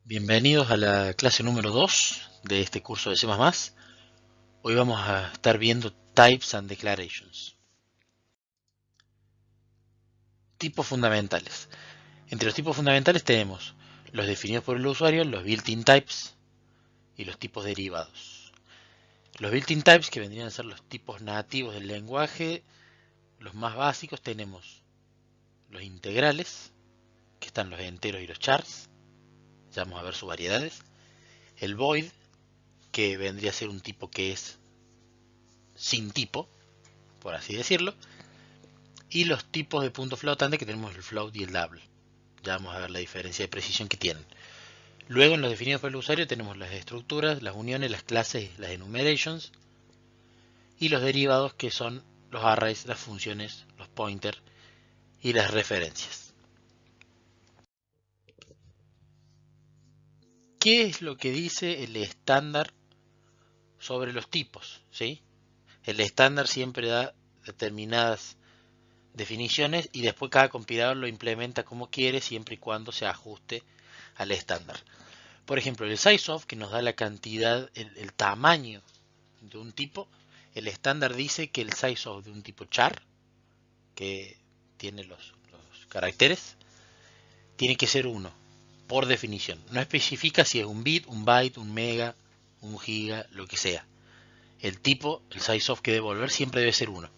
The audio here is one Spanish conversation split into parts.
Bienvenidos a la clase número 2 de este curso de C++. Hoy vamos a estar viendo Types and Declarations. Tipos fundamentales. Entre los tipos fundamentales tenemos los definidos por el usuario, los built-in types y los tipos derivados. Los built-in types, que vendrían a ser los tipos nativos del lenguaje, los más básicos, tenemos los integrales, que están los enteros y los chars. Ya vamos a ver sus variedades. El void, que vendría a ser un tipo que es sin tipo, por así decirlo, y los tipos de punto flotante que tenemos el float y el double. Ya vamos a ver la diferencia de precisión que tienen. Luego en los definidos por el usuario tenemos las estructuras, las uniones, las clases, las enumerations y los derivados que son los arrays, las funciones, los pointers y las referencias. ¿Qué es lo que dice el estándar sobre los tipos? ¿Sí? El estándar siempre da determinadas definiciones y después cada compilador lo implementa como quiere siempre y cuando se ajuste al estándar. Por ejemplo, el sizeof, que nos da la cantidad, el tamaño de un tipo, el estándar dice que el sizeof de un tipo char, que tiene los caracteres, tiene que ser 1, por definición. No especifica si es un bit, un byte, un mega, un giga, lo que sea. El tipo, el sizeof que debe volver, siempre debe ser 1.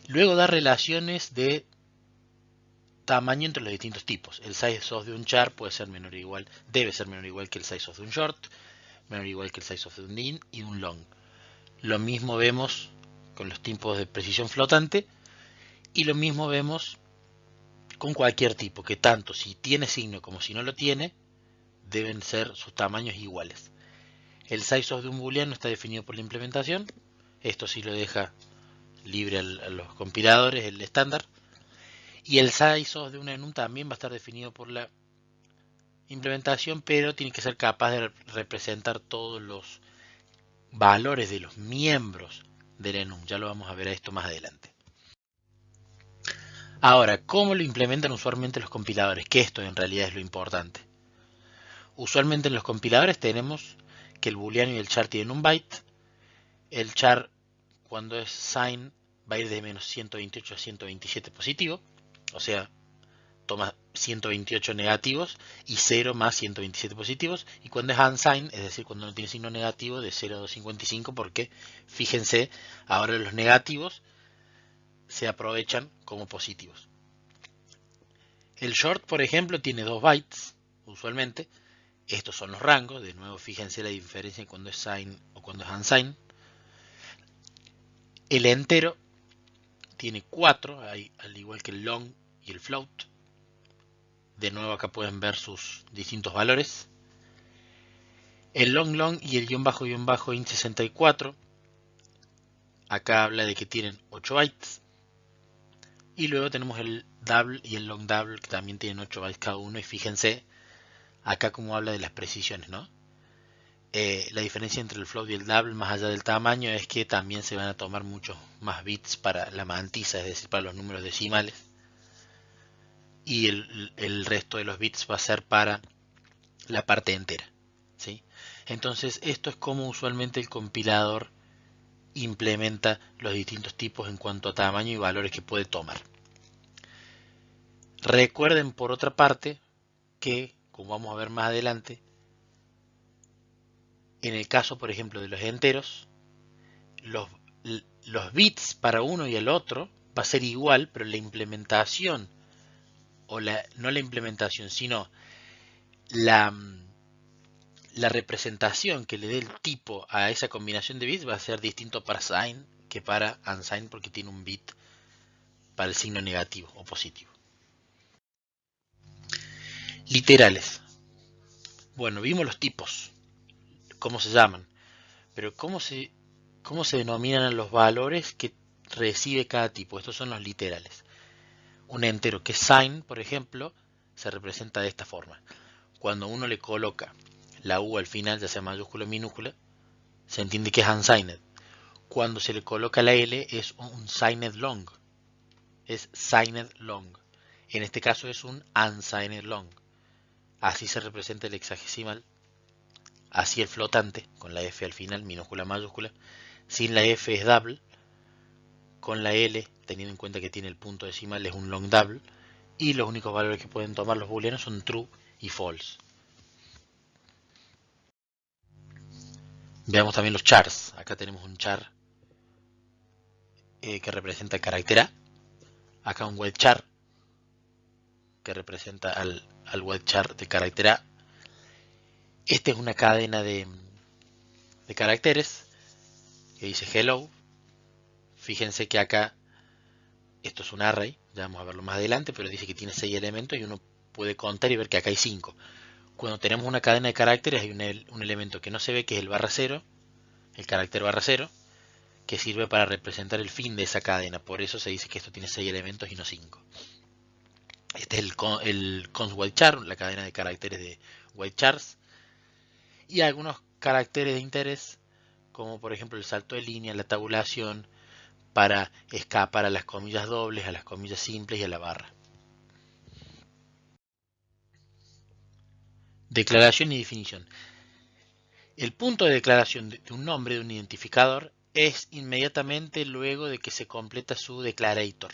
Luego da relaciones de tamaño entre los distintos tipos. El sizeof de un char puede ser menor o igual, debe ser menor o igual que el sizeof de un short, menor o igual que el sizeof de un int y un long. Lo mismo vemos con los tipos de precisión flotante y lo mismo vemos con cualquier tipo, que tanto si tiene signo como si no lo tiene, deben ser sus tamaños iguales. El sizeof de un booleano está definido por la implementación, esto sí lo deja libre a los compiladores, el estándar, y el sizeof de un enum también va a estar definido por la implementación, pero tiene que ser capaz de representar todos los valores de los miembros del enum. Ya lo vamos a ver a esto más adelante. Ahora, ¿cómo lo implementan usualmente los compiladores? Que esto en realidad es lo importante. Usualmente en los compiladores tenemos que el booleano y el char tienen un byte. El char, cuando es sign, va a ir de menos 128 a 127 positivo. O sea, toma 128 negativos y 0 más 127 positivos. Y cuando es unsigned, es decir, cuando no tiene signo negativo, de 0 a 255, porque fíjense, ahora los negativos se aprovechan como positivos. El short, por ejemplo, tiene 2 bytes, usualmente. Estos son los rangos. De nuevo, fíjense la diferencia cuando es sign o cuando es unsigned. El entero tiene 4, al igual que el long y el float. De nuevo, acá pueden ver sus distintos valores. El long y el guión bajo int64. Acá habla de que tienen 8 bytes. Y luego tenemos el double y el long double, que también tienen 8 bytes cada uno. Y fíjense acá como habla de las precisiones, ¿no? La diferencia entre el float y el double, más allá del tamaño, es que también se van a tomar muchos más bits para la mantisa, es decir, para los números decimales. Y el resto de los bits va a ser para la parte entera, ¿sí? Entonces, esto es como usualmente el compilador implementa los distintos tipos en cuanto a tamaño y valores que puede tomar. Recuerden, por otra parte, que, como vamos a ver más adelante, en el caso, por ejemplo, de los enteros, los bits para uno y el otro va a ser igual, pero la implementación, o no la implementación, sino la representación que le dé el tipo a esa combinación de bits va a ser distinto para sign que para unsigned, porque tiene un bit para el signo negativo o positivo. Literales. Bueno, vimos los tipos, cómo se llaman, pero cómo se denominan los valores que recibe cada tipo. Estos son los literales. Un entero que es sign, por ejemplo, se representa de esta forma. Cuando uno le coloca la U al final, ya sea mayúscula o minúscula, se entiende que es unsigned. Cuando se le coloca la L es un signed long. Es signed long. En este caso es un unsigned long. así se representa el hexadecimal, así el flotante, con la F al final, minúscula, mayúscula, sin la F es double, con la L, teniendo en cuenta que tiene el punto decimal, es un long double, y los únicos valores que pueden tomar los booleanos son true y false. Veamos también los chars. Acá tenemos un char que representa el carácter A. Acá un web char que representa al web char de carácter A. Esta es una cadena de caracteres que dice hello. Fíjense que acá esto es un array, ya vamos a verlo más adelante, pero dice que tiene 6 elementos y uno puede contar y ver que acá hay 5. Cuando tenemos una cadena de caracteres hay un elemento que no se ve, que es el barra 0, el carácter barra 0, que sirve para representar el fin de esa cadena. Por eso se dice que esto tiene 6 elementos y no 5. Este es el cons white char, la cadena de caracteres de white chars. Y algunos caracteres de interés, como por ejemplo el salto de línea, la tabulación, para escapar a las comillas dobles, a las comillas simples y a la barra. Declaración y definición. El punto de declaración de un nombre, de un identificador, es inmediatamente luego de que se completa su declarator.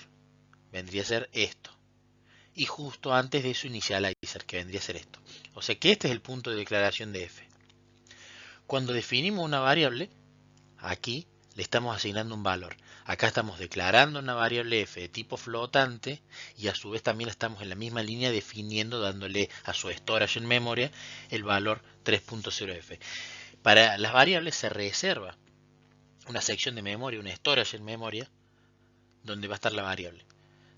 Vendría a ser esto. Y justo antes de su initializer, que vendría a ser esto. O sea que este es el punto de declaración de f. Cuando definimos una variable, aquí le estamos asignando un valor. Acá estamos declarando una variable f de tipo flotante y a su vez también estamos en la misma línea definiendo, dándole a su storage en memoria el valor 3.0f. Para las variables se reserva una sección de memoria, un storage en memoria, donde va a estar la variable.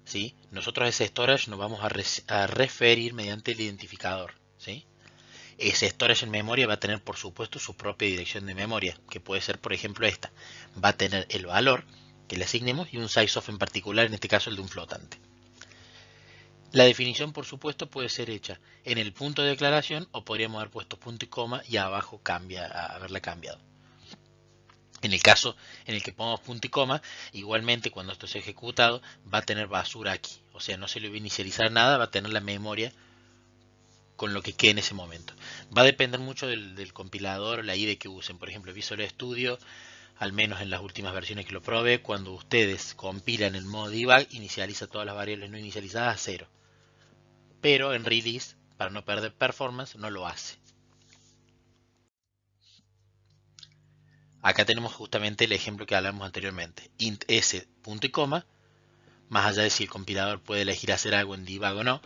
¿Sí? Nosotros a ese storage nos vamos a referir mediante el identificador. ¿Sí? Ese storage en memoria va a tener, por supuesto, su propia dirección de memoria, que puede ser, por ejemplo, esta. Va a tener el valor que le asignemos y un size of en particular, en este caso el de un flotante. La definición, por supuesto, puede ser hecha en el punto de declaración o podríamos haber puesto punto y coma y abajo haberla cambiado. En el caso en el que pongamos punto y coma, igualmente cuando esto sea ejecutado va a tener basura aquí. O sea, no se le va a inicializar nada, va a tener la memoria con lo que quede en ese momento. Va a depender mucho del compilador o la IDE que usen. Por ejemplo, Visual Studio, al menos en las últimas versiones que lo probé, cuando ustedes compilan el modo debug, inicializa todas las variables no inicializadas a 0. Pero en release, para no perder performance, no lo hace. Acá tenemos justamente el ejemplo que hablamos anteriormente. Int s punto y coma, más allá de si el compilador puede elegir hacer algo en debug o no,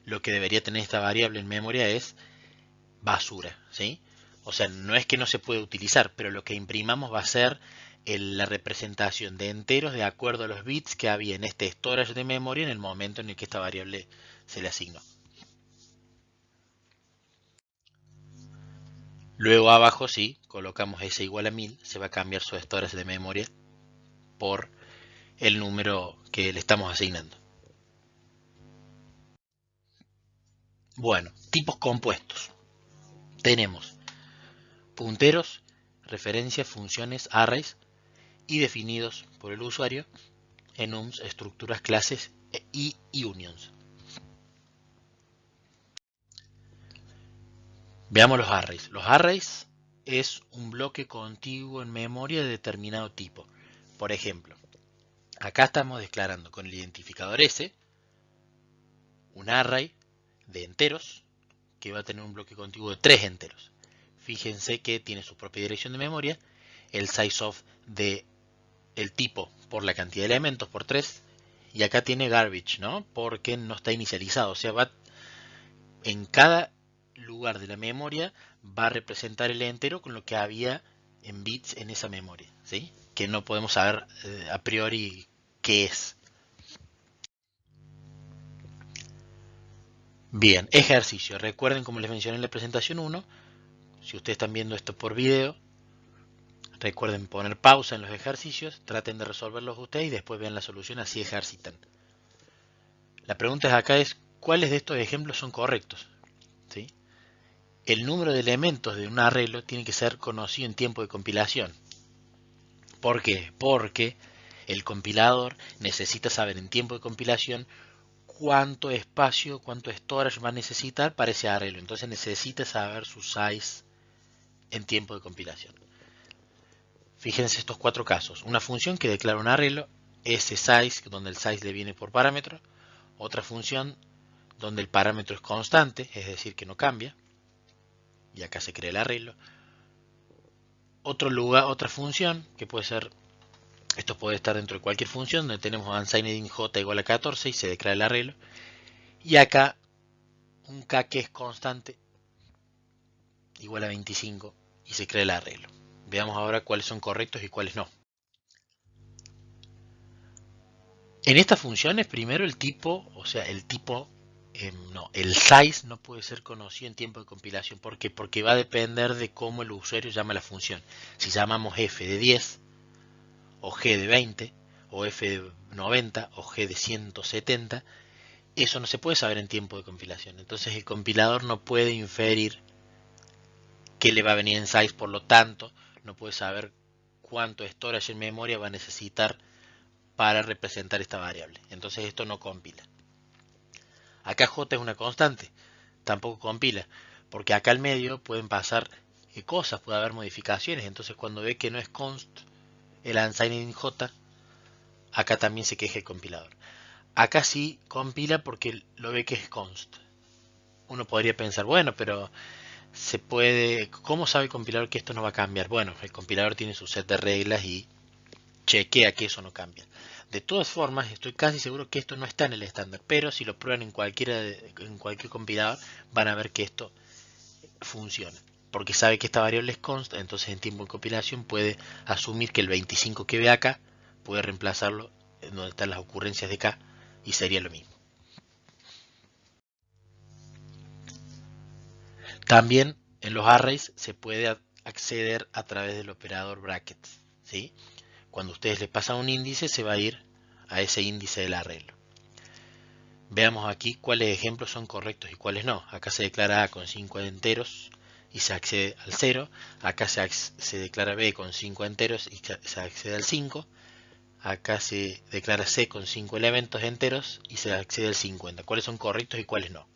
lo que debería tener esta variable en memoria es basura, ¿sí? O sea, no es que no se puede utilizar, pero lo que imprimamos va a ser la representación de enteros de acuerdo a los bits que había en este storage de memoria en el momento en el que esta variable se le asignó. Luego abajo, si colocamos s igual a 1000, se va a cambiar su storage de memoria por el número que le estamos asignando. Bueno, tipos compuestos. Tenemos punteros, referencias, funciones, arrays y definidos por el usuario, enums, estructuras, clases y unions. Veamos los arrays. Los arrays es un bloque contiguo en memoria de determinado tipo. Por ejemplo, acá estamos declarando con el identificador S un array de enteros que va a tener un bloque contiguo de 3 enteros. Fíjense que tiene su propia dirección de memoria, el size of de el tipo por la cantidad de elementos por 3 y acá tiene garbage, ¿no? Porque no está inicializado, o sea, va en cada lugar de la memoria va a representar el entero con lo que había en bits en esa memoria, ¿sí? Que no podemos saber a priori qué es. Bien, ejercicio. Recuerden, como les mencioné en la presentación 1, si ustedes están viendo esto por video, recuerden poner pausa en los ejercicios, traten de resolverlos ustedes y después vean la solución, así ejercitan. La pregunta acá es, ¿cuáles de estos ejemplos son correctos? ¿Sí? El número de elementos de un arreglo tiene que ser conocido en tiempo de compilación. ¿Por qué? Porque el compilador necesita saber en tiempo de compilación cuánto espacio, cuánto storage va a necesitar para ese arreglo. Entonces necesita saber su size en tiempo de compilación. Fíjense estos cuatro casos. Una función que declara un arreglo, size, donde el size le viene por parámetro. Otra función donde el parámetro es constante, es decir, que no cambia. Y acá se crea el arreglo. Otra función que puede ser, esto puede estar dentro de cualquier función, donde tenemos unsigned int j igual a 14 y se declara el arreglo. Y acá un k que es constante igual a 25 y se crea el arreglo. Veamos ahora cuáles son correctos y cuáles no. En estas funciones, primero el tipo, o sea, el size no puede ser conocido en tiempo de compilación. ¿Por qué? Porque va a depender de cómo el usuario llama la función. Si llamamos f de 10, o g de 20, o f de 90, o g de 170, eso no se puede saber en tiempo de compilación. Entonces el compilador no puede inferir qué le va a venir en size, por lo tanto, no puede saber cuánto storage en memoria va a necesitar para representar esta variable. Entonces esto no compila. Acá j es una constante, tampoco compila, porque acá al medio pueden pasar cosas, puede haber modificaciones. Entonces cuando ve que no es const el unsigned in j, acá también se queja el compilador. Acá sí compila porque lo ve que es const. Uno podría pensar, bueno, pero se puede, ¿cómo sabe el compilador que esto no va a cambiar? Bueno, el compilador tiene su set de reglas y chequea que eso no cambia. De todas formas, estoy casi seguro que esto no está en el estándar, pero si lo prueban en cualquier compilador, van a ver que esto funciona. Porque sabe que esta variable es const, entonces en tiempo de compilación puede asumir que el 25 que ve acá, puede reemplazarlo en donde están las ocurrencias de k, y sería lo mismo. También en los arrays se puede acceder a través del operador brackets, ¿sí? Cuando ustedes le pasan un índice, se va a ir a ese índice del arreglo. Veamos aquí cuáles ejemplos son correctos y cuáles no. Acá se declara A con 5 enteros y se accede al 0. Acá se declara B con 5 enteros y se accede al 5. Acá se declara C con 5 elementos enteros y se accede al 50. ¿Cuáles son correctos y cuáles no?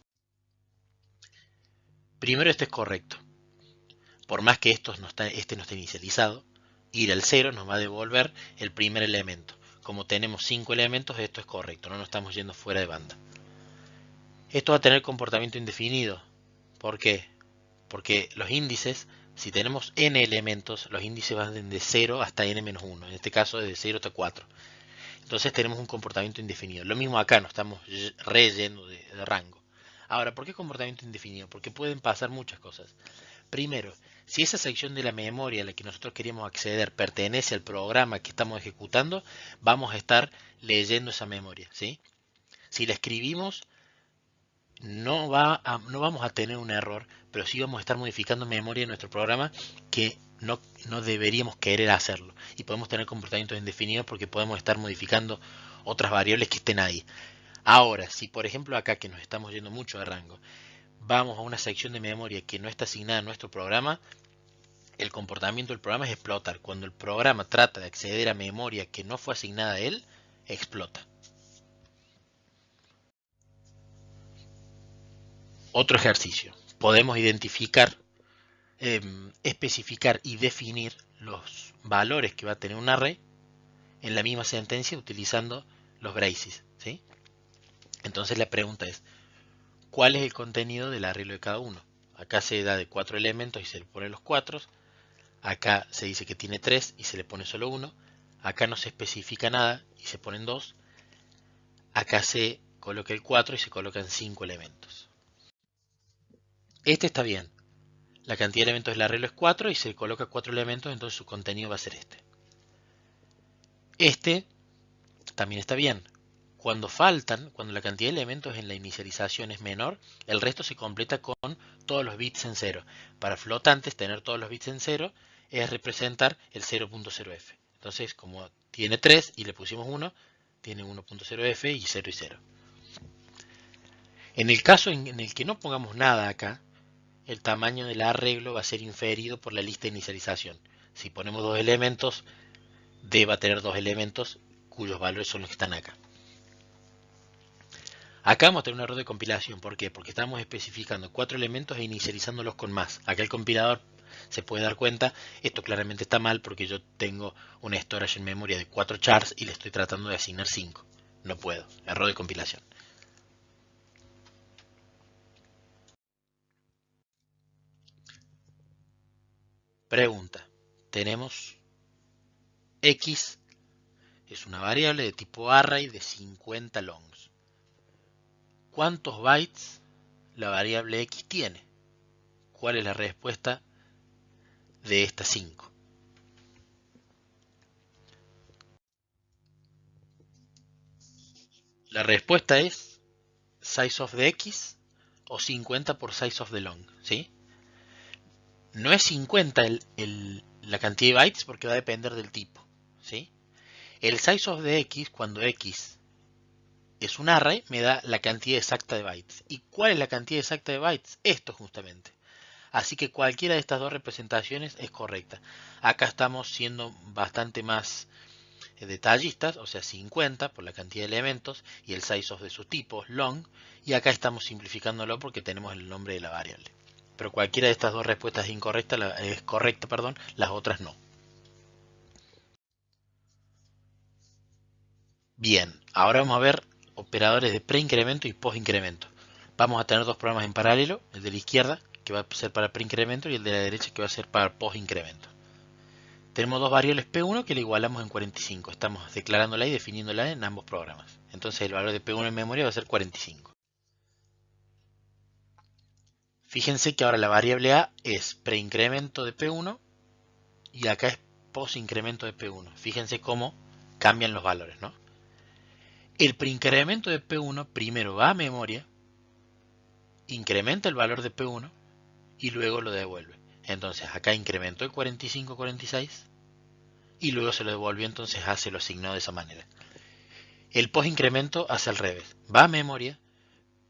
Primero este es correcto. Por más que este no esté inicializado, ir al 0 nos va a devolver el primer elemento. Como tenemos 5 elementos, esto es correcto, no nos estamos yendo fuera de banda. Esto va a tener comportamiento indefinido. ¿Por qué? Porque los índices, si tenemos n elementos, los índices van de 0 hasta n-1. En este caso de 0 hasta 4. Entonces tenemos un comportamiento indefinido. Lo mismo acá, no estamos relleno de rango. Ahora, ¿por qué comportamiento indefinido? Porque pueden pasar muchas cosas. Primero, si esa sección de la memoria a la que nosotros queremos acceder pertenece al programa que estamos ejecutando, vamos a estar leyendo esa memoria, ¿sí? Si la escribimos, no vamos a tener un error, pero sí vamos a estar modificando memoria en nuestro programa que no deberíamos querer hacerlo. Y podemos tener comportamientos indefinidos porque podemos estar modificando otras variables que estén ahí. Ahora, si por ejemplo acá que nos estamos yendo mucho de rango, vamos a una sección de memoria que no está asignada a nuestro programa, el comportamiento del programa es explotar. Cuando el programa trata de acceder a memoria que no fue asignada a él, explota. Otro ejercicio. Podemos identificar, especificar y definir los valores que va a tener un array en la misma sentencia utilizando los braces, ¿sí? Entonces la pregunta es, ¿cuál es el contenido del arreglo de cada uno? Acá se da de 4 elementos y se le pone los 4. Acá se dice que tiene 3 y se le pone solo 1. Acá no se especifica nada y se ponen 2. Acá se coloca el 4 y se colocan 5 elementos. Este está bien. La cantidad de elementos del arreglo es 4 y se coloca 4 elementos, entonces su contenido va a ser este. Este también está bien. Cuando la cantidad de elementos en la inicialización es menor, el resto se completa con todos los bits en 0. Para flotantes, tener todos los bits en 0 es representar el 0.0f. Entonces, como tiene 3 y le pusimos 1, tiene 1.0f y 0 y 0. En el caso en el que no pongamos nada acá, el tamaño del arreglo va a ser inferido por la lista de inicialización. Si ponemos 2 elementos, D va a tener 2 elementos cuyos valores son los que están acá. Acá vamos a tener un error de compilación. ¿Por qué? Porque estamos especificando 4 elementos e inicializándolos con más. Acá el compilador se puede dar cuenta, esto claramente está mal porque yo tengo un storage en memoria de 4 chars y le estoy tratando de asignar 5. No puedo. Error de compilación. Pregunta. Tenemos X, es una variable de tipo array de 50 longs. ¿Cuántos bytes la variable X tiene? ¿Cuál es la respuesta de estas 5? La respuesta es size of the X o 50 por size of the long, ¿sí? No es 50 la cantidad de bytes porque va a depender del tipo, ¿sí? El size of the X, cuando X es un array, me da la cantidad exacta de bytes. ¿Y cuál es la cantidad exacta de bytes? Esto justamente. Así que cualquiera de estas dos representaciones es correcta. Acá estamos siendo bastante más detallistas, o sea 50 por la cantidad de elementos y el size of de su tipo, long, y acá estamos simplificándolo porque tenemos el nombre de la variable. Pero cualquiera de estas dos respuestas es correcta, perdón, las otras no. Bien, ahora vamos a ver operadores de preincremento y postincremento. Vamos a tener dos programas en paralelo, el de la izquierda que va a ser para preincremento y el de la derecha que va a ser para postincremento. Tenemos dos variables P1 que le igualamos en 45. Estamos declarándola y definiéndola en ambos programas. Entonces el valor de P1 en memoria va a ser 45. Fíjense que ahora la variable A es preincremento de P1 y acá es postincremento de P1. Fíjense cómo cambian los valores, ¿no? El preincremento de P1 primero va a memoria, incrementa el valor de P1 y luego lo devuelve. Entonces acá incrementó el 45, 46 y luego se lo devolvió, entonces A se lo asignó de esa manera. El postincremento hace al revés. Va a memoria,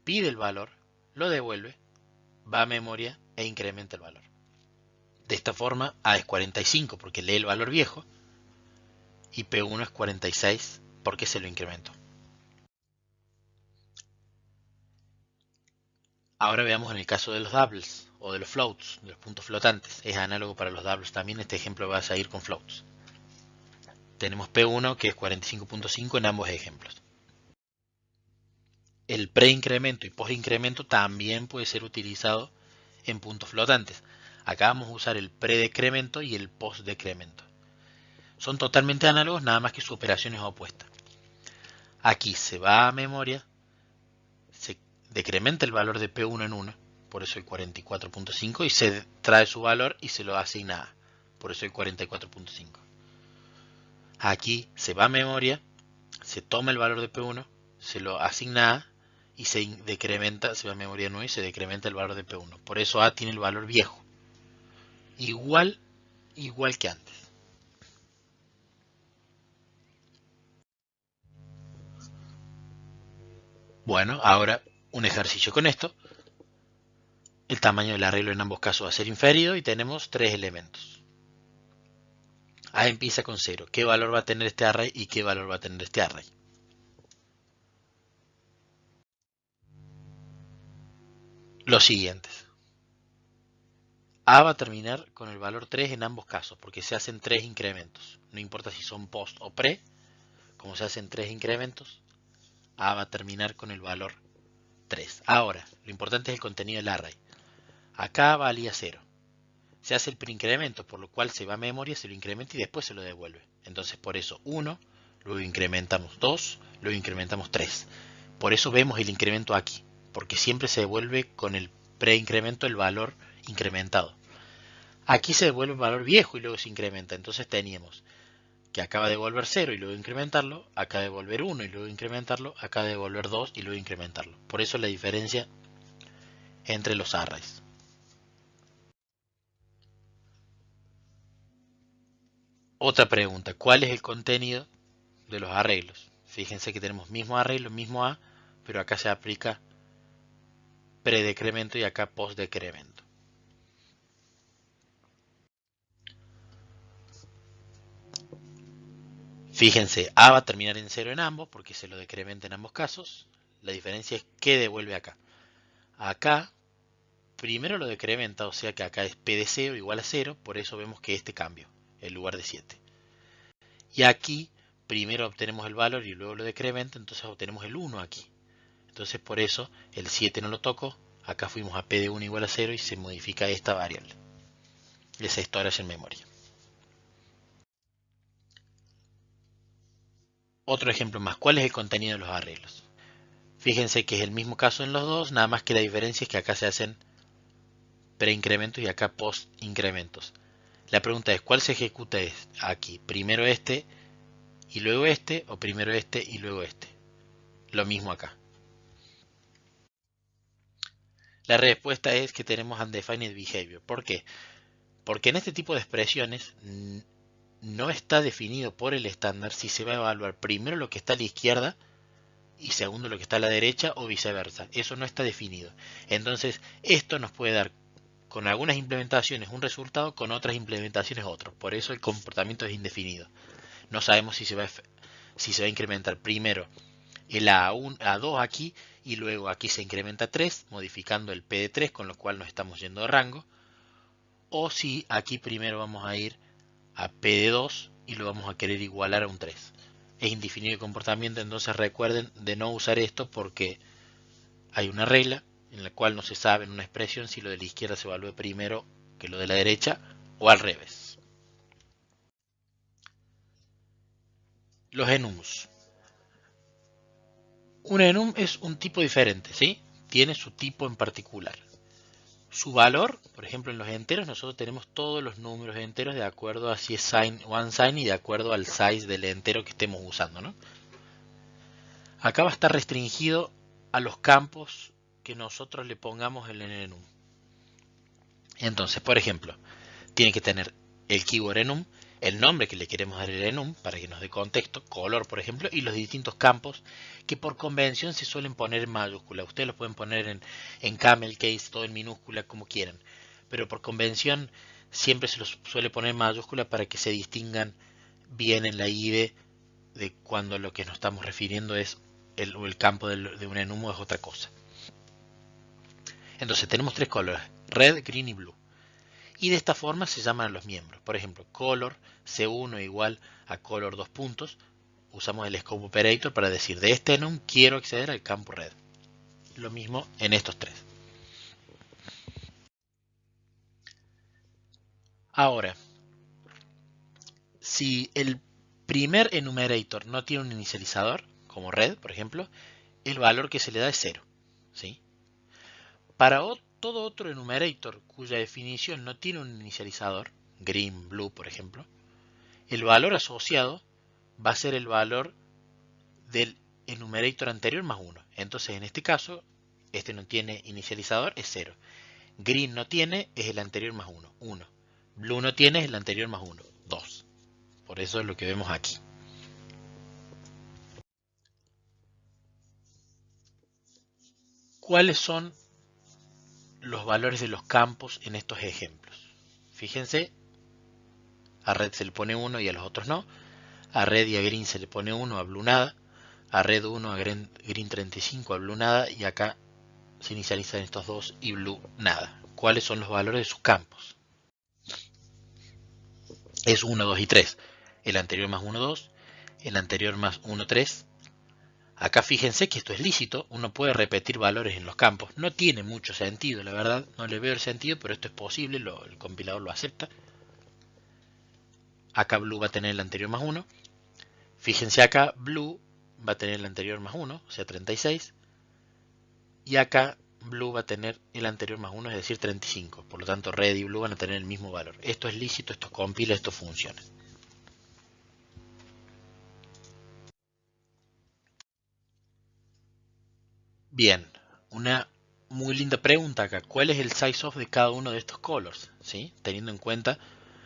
pide el valor, lo devuelve, va a memoria e incrementa el valor. De esta forma A es 45 porque lee el valor viejo y P1 es 46 porque se lo incrementó. Ahora veamos en el caso de los doubles o de los floats, de los puntos flotantes. Es análogo para los doubles también, este ejemplo va a salir con floats. Tenemos P1 que es 45.5 en ambos ejemplos. El preincremento y postincremento también puede ser utilizado en puntos flotantes. Acá vamos a usar el predecremento y el postdecremento. Son totalmente análogos, nada más que su operación es opuesta. Aquí se va a memoria, se decrementa el valor de P1 en 1, por eso el 44.5, y se trae su valor y se lo asigna A, por eso el 44.5. Aquí se va a memoria, se toma el valor de P1, se lo asigna A y se decrementa, se va a memoria 9 y se decrementa el valor de P1. Por eso A tiene el valor viejo. Igual que antes. Bueno, ahora un ejercicio con esto. El tamaño del arreglo en ambos casos va a ser inferido y tenemos tres elementos. A empieza con 0. ¿Qué valor va a tener este array y qué valor va a tener este array? Los siguientes. A va a terminar con el valor 3 en ambos casos, porque se hacen tres incrementos. No importa si son post o pre, como se hacen tres incrementos, A va a terminar con el valor 3. Ahora, lo importante es el contenido del array. Acá valía 0. Se hace el preincremento, por lo cual se va a memoria, se lo incrementa y después se lo devuelve. Entonces por eso 1, luego incrementamos 2, luego incrementamos 3. Por eso vemos el incremento aquí, porque siempre se devuelve con el preincremento el valor incrementado. Aquí se devuelve el valor viejo y luego se incrementa. Entonces teníamos que acaba de devolver 0 y luego incrementarlo, acaba de devolver 1 y luego incrementarlo, acaba de devolver 2 y luego incrementarlo. Por eso la diferencia entre los arrays. Otra pregunta, ¿cuál es el contenido de los arreglos? Fíjense que tenemos mismo arreglo, mismo A, pero acá se aplica predecremento y acá postdecremento. Fíjense, A va a terminar en 0 en ambos porque se lo decrementa en ambos casos. La diferencia es qué devuelve acá. Acá, primero lo decrementa, o sea que acá es P de 0 igual a 0, por eso vemos que este cambio, en lugar de 7. Y aquí, primero obtenemos el valor y luego lo decrementa, entonces obtenemos el 1 aquí. Entonces por eso el 7 no lo toco, acá fuimos a P de 1 igual a 0 y se modifica esta variable. Esa storage en memoria. Otro ejemplo más, ¿cuál es el contenido de los arreglos? Fíjense que es el mismo caso en los dos, nada más que la diferencia es que acá se hacen preincrementos y acá post-incrementos. La pregunta es, ¿cuál se ejecuta aquí? ¿Primero este y luego este o primero este y luego este? Lo mismo acá. La respuesta es que tenemos undefined behavior. ¿Por qué? Porque en este tipo de expresiones no está definido por el estándar si se va a evaluar primero lo que está a la izquierda y segundo lo que está a la derecha o viceversa. Eso no está definido. Entonces, esto nos puede dar con algunas implementaciones un resultado, con otras implementaciones otro. Por eso el comportamiento es indefinido. No sabemos si se va a incrementar primero el A2 aquí y luego aquí se incrementa 3, modificando el P de 3, con lo cual nos estamos yendo de rango. O si aquí primero vamos a ir a P de 2 y lo vamos a querer igualar a un 3. Es indefinido el comportamiento, entonces recuerden de no usar esto porque hay una regla en la cual no se sabe en una expresión si lo de la izquierda se evalúe primero que lo de la derecha o al revés. Los enums. Un enum es un tipo diferente, ¿sí? Tiene su tipo en particular. Su valor, por ejemplo, en los enteros nosotros tenemos todos los números enteros de acuerdo a si es sign o unsigned y de acuerdo al size del entero que estemos usando, ¿no? Acá va a estar restringido a los campos que nosotros le pongamos en el enum. Entonces, por ejemplo, tiene que tener el keyword enum, el nombre que le queremos dar al enum para que nos dé contexto, color por ejemplo, y los distintos campos que por convención se suelen poner en mayúscula. Ustedes los pueden poner en camel case, todo en minúscula, como quieran. Pero por convención siempre se los suele poner en mayúscula para que se distingan bien en la IDE de cuando lo que nos estamos refiriendo es el campo de un enum o es otra cosa. Entonces tenemos tres colores, red, green y blue. Y de esta forma se llaman a los miembros. Por ejemplo, color C1 igual a color 2 puntos. Usamos el scope operator para decir de este enum quiero acceder al campo red. Lo mismo en estos tres. Ahora, si el primer enumerator no tiene un inicializador, como red, por ejemplo, el valor que se le da es 0. ¿Sí? Para todo otro enumerator cuya definición no tiene un inicializador, green, blue, por ejemplo, el valor asociado va a ser el valor del enumerator anterior más 1. Entonces, en este caso, este no tiene inicializador, es 0. Green no tiene, es el anterior más 1, 1. Blue no tiene, es el anterior más 1, 2. Por eso es lo que vemos aquí. ¿Cuáles son los valores de los campos en estos ejemplos? Fíjense, a red se le pone 1 y a los otros no. A red y a green se le pone 1, a blue nada. A red 1, a green 35, a blue nada. Y acá se inicializan estos dos y blue nada. ¿Cuáles son los valores de sus campos? Es 1, 2 y 3. El anterior más 1, 2. El anterior más 1, 3. Acá fíjense que esto es lícito. Uno puede repetir valores en los campos. No tiene mucho sentido, la verdad. No le veo el sentido, pero esto es posible. El compilador lo acepta. Acá blue va a tener el anterior más 1. Fíjense acá, blue va a tener el anterior más 1, o sea 36. Y acá blue va a tener el anterior más 1, es decir 35. Por lo tanto red y blue van a tener el mismo valor. Esto es lícito, esto compila, esto funciona. Bien, una muy linda pregunta acá. ¿Cuál es el size of de cada uno de estos colors? ¿Sí? Teniendo en cuenta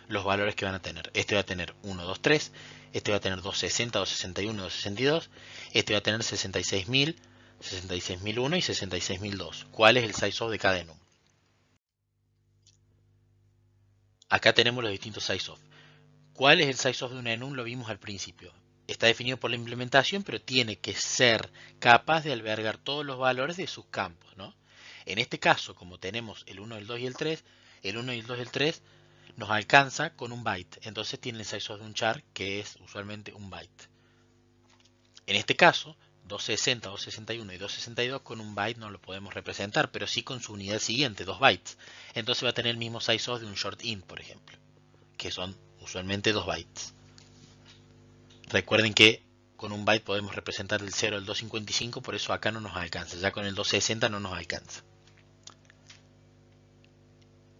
los valores que van a tener. Este va a tener 1, 2, 3. Este va a tener 260, 261, 262. Este va a tener 66.000, 66.001 y 66.002. ¿Cuál es el size of de cada enum? Acá tenemos los distintos size of. ¿Cuál es el size of de un enum? Lo vimos al principio. está definido por la implementación, pero tiene que ser capaz de albergar todos los valores de sus campos, ¿no? En este caso, como tenemos el 1, el 2 y el 3, el 1, el 2 y el 3 nos alcanza con un byte. Entonces tiene el size of de un char, que es usualmente un byte. En este caso, 260, 261 y 262 con un byte no lo podemos representar, pero sí con su unidad siguiente, 2 bytes. Entonces va a tener el mismo size of de un short int, por ejemplo, que son usualmente 2 bytes. Recuerden que con un byte podemos representar el 0 al 255, por eso acá no nos alcanza. Ya con el 260 no nos alcanza.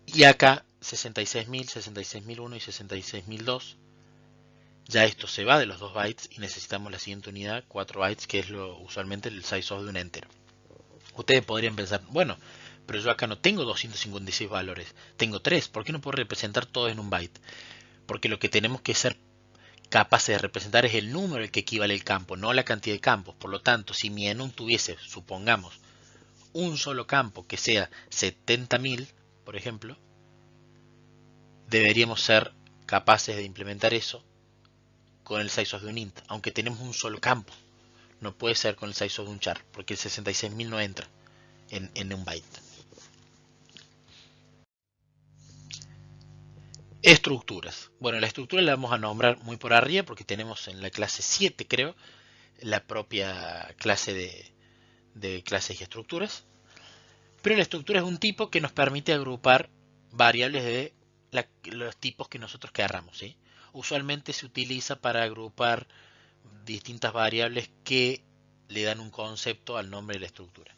Y acá 66.000, 66.001 y 66.002. Ya esto se va de los 2 bytes y necesitamos la siguiente unidad, 4 bytes, que es usualmente el size of de un entero. Ustedes podrían pensar, bueno, pero yo acá no tengo 256 valores, tengo 3, ¿por qué no puedo representar todo en un byte? Porque lo que tenemos que ser capaces de representar es el número al que equivale el campo, no la cantidad de campos. Por lo tanto, si mi enum tuviese, supongamos, un solo campo que sea 70.000, por ejemplo, deberíamos ser capaces de implementar eso con el size of de un int, aunque tenemos un solo campo. No puede ser con el size of de un char, porque el 66.000 no entra en un byte. Estructuras. Bueno, la estructura la vamos a nombrar muy por arriba porque tenemos en la clase 7, creo, la propia clase de clases y estructuras. Pero la estructura es un tipo que nos permite agrupar variables de los tipos que nosotros querramos, ¿sí? Usualmente se utiliza para agrupar distintas variables que le dan un concepto al nombre de la estructura.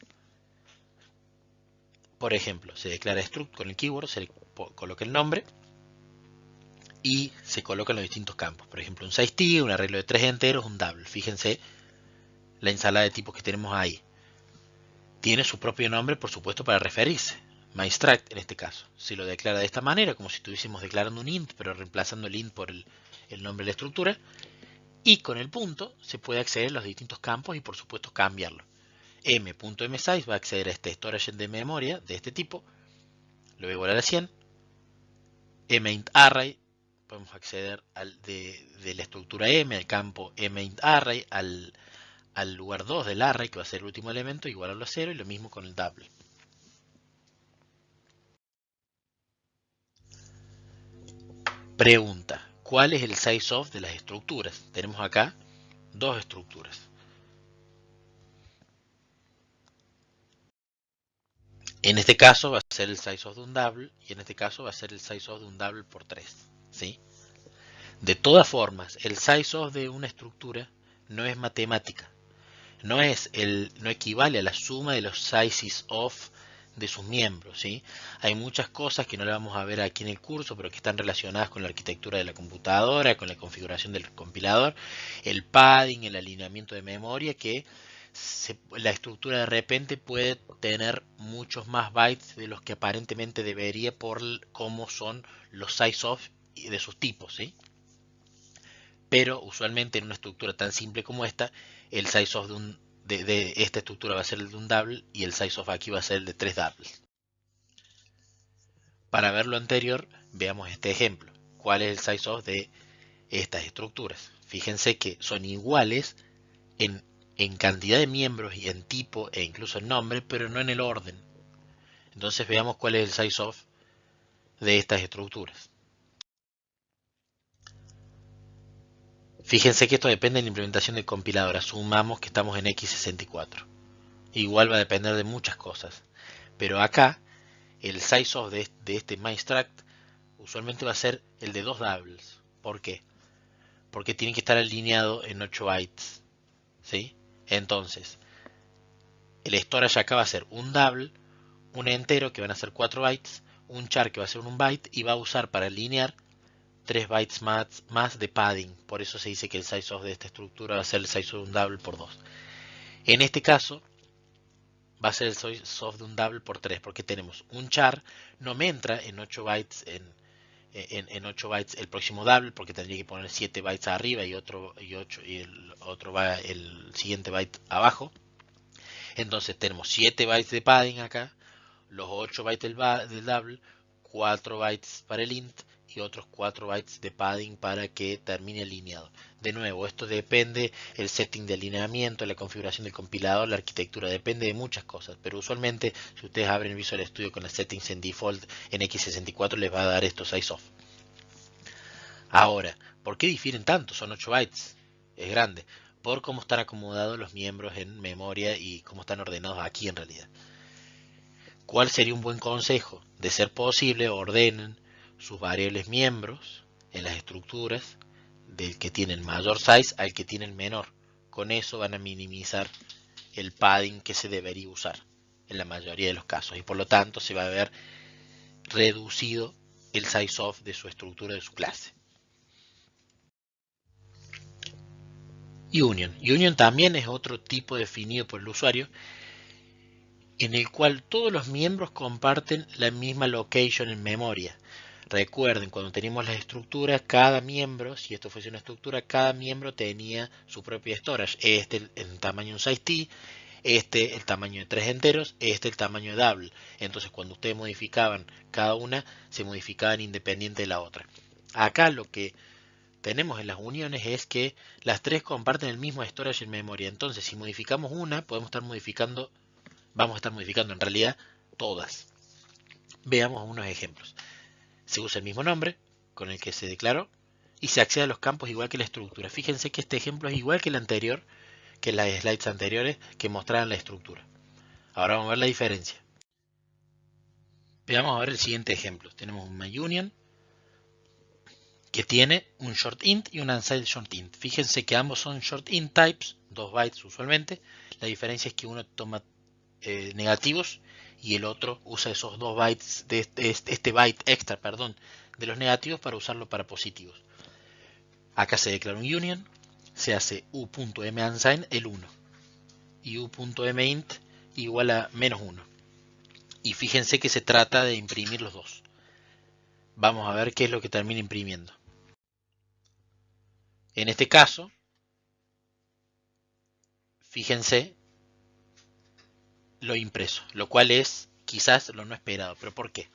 Por ejemplo, se declara struct con el keyword, se le coloca el nombre y se colocan los distintos campos. Por ejemplo, un size_t, un arreglo de 3 enteros, un double. Fíjense la ensalada de tipos que tenemos ahí. Tiene su propio nombre, por supuesto, para referirse. MyStruct en este caso. Se lo declara de esta manera, como si estuviésemos declarando un int, pero reemplazando el int por el nombre de la estructura. Y con el punto se puede acceder a los distintos campos y por supuesto cambiarlo. m.msize va a acceder a este storage de memoria de este tipo. Lo voy a igualar a 100. mIntArray, podemos acceder de la estructura m al campo mIntArray, al lugar 2 del array, que va a ser el último elemento, igualarlo a 0, y lo mismo con el double. Pregunta, ¿cuál es el size of de las estructuras? Tenemos acá dos estructuras. En este caso va a ser el size of de un double, y en este caso va a ser el size of de un double por 3. ¿Sí? De todas formas, el size of de una estructura no es matemática. No equivale a la suma de los sizes of de sus miembros, ¿sí? Hay muchas cosas que no las vamos a ver aquí en el curso, pero que están relacionadas con la arquitectura de la computadora, con la configuración del compilador, el padding, el alineamiento de memoria, que la estructura de repente puede tener muchos más bytes de los que aparentemente debería por cómo son los size of de sus tipos, ¿sí? Pero usualmente en una estructura tan simple como esta, el size of de esta estructura va a ser el de un double y el size of aquí va a ser el de 3 doubles. Para ver lo anterior, veamos este ejemplo. ¿Cuál es el size of de estas estructuras? Fíjense que son iguales en cantidad de miembros y en tipo e incluso en nombre, pero no en el orden. Entonces veamos cuál es el size of de estas estructuras. Fíjense que esto depende de la implementación del compilador. Asumamos que estamos en x64. Igual va a depender de muchas cosas. Pero acá, el size of de este MyStruct usualmente va a ser el de 2 doubles. ¿Por qué? Porque tiene que estar alineado en 8 bytes. ¿Sí? Entonces, el storage acá va a ser un double, un entero que van a ser 4 bytes, un char que va a ser un byte y va a usar para alinear 3 bytes más de padding. Por eso se dice que el size of de esta estructura va a ser el size of de un double por 2. En este caso va a ser el size of de un double por 3 porque tenemos un char, no me entra en 8 bytes en 8 bytes el próximo double porque tendría que poner 7 bytes arriba y el otro va el siguiente byte abajo. Entonces tenemos 7 bytes de padding acá, los 8 bytes del double, 4 bytes para el int y otros 4 bytes de padding para que termine alineado. De nuevo, esto depende el setting de alineamiento, la configuración del compilador, la arquitectura, depende de muchas cosas, pero usualmente si ustedes abren Visual Studio con las settings en default en x64 les va a dar estos size off. Ahora, ¿por qué difieren tanto? Son 8 bytes, es grande, por cómo están acomodados los miembros en memoria y cómo están ordenados aquí en realidad. ¿Cuál sería un buen consejo? De ser posible, ordenen sus variables miembros en las estructuras del que tiene el mayor size al que tiene el menor. Con eso van a minimizar el padding que se debería usar en la mayoría de los casos y por lo tanto se va a ver reducido el size of de su estructura de su clase. Union. Union también es otro tipo definido por el usuario en el cual todos los miembros comparten la misma location en memoria. Recuerden, cuando teníamos las estructuras, cada miembro, si esto fuese una estructura, cada miembro tenía su propia storage. Este el tamaño un size t, este el tamaño de 3 enteros, este el tamaño de double. Entonces cuando ustedes modificaban cada una, se modificaban independiente de la otra. Acá lo que tenemos en las uniones es que las tres comparten el mismo storage en memoria. Entonces si modificamos una, vamos a estar modificando en realidad todas. Veamos unos ejemplos. Se usa el mismo nombre con el que se declaró y se accede a los campos igual que la estructura. Fíjense que este ejemplo es igual que el anterior, que las slides anteriores que mostraban la estructura. Ahora vamos a ver la diferencia. Veamos a ver el siguiente ejemplo. Tenemos una union que tiene un short int y un unsigned short int. Fíjense que ambos son short int types, 2 bytes usualmente. La diferencia es que uno toma negativos y el otro usa esos 2 bytes de este byte extra, perdón, de los negativos para usarlo para positivos. Acá se declara un union, se hace u.munsigned el 1 y u.mint igual a menos 1. Y fíjense que se trata de imprimir los dos. Vamos a ver qué es lo que termina imprimiendo. En este caso, fíjense lo impreso, lo cual es quizás lo no esperado. ¿Pero por qué?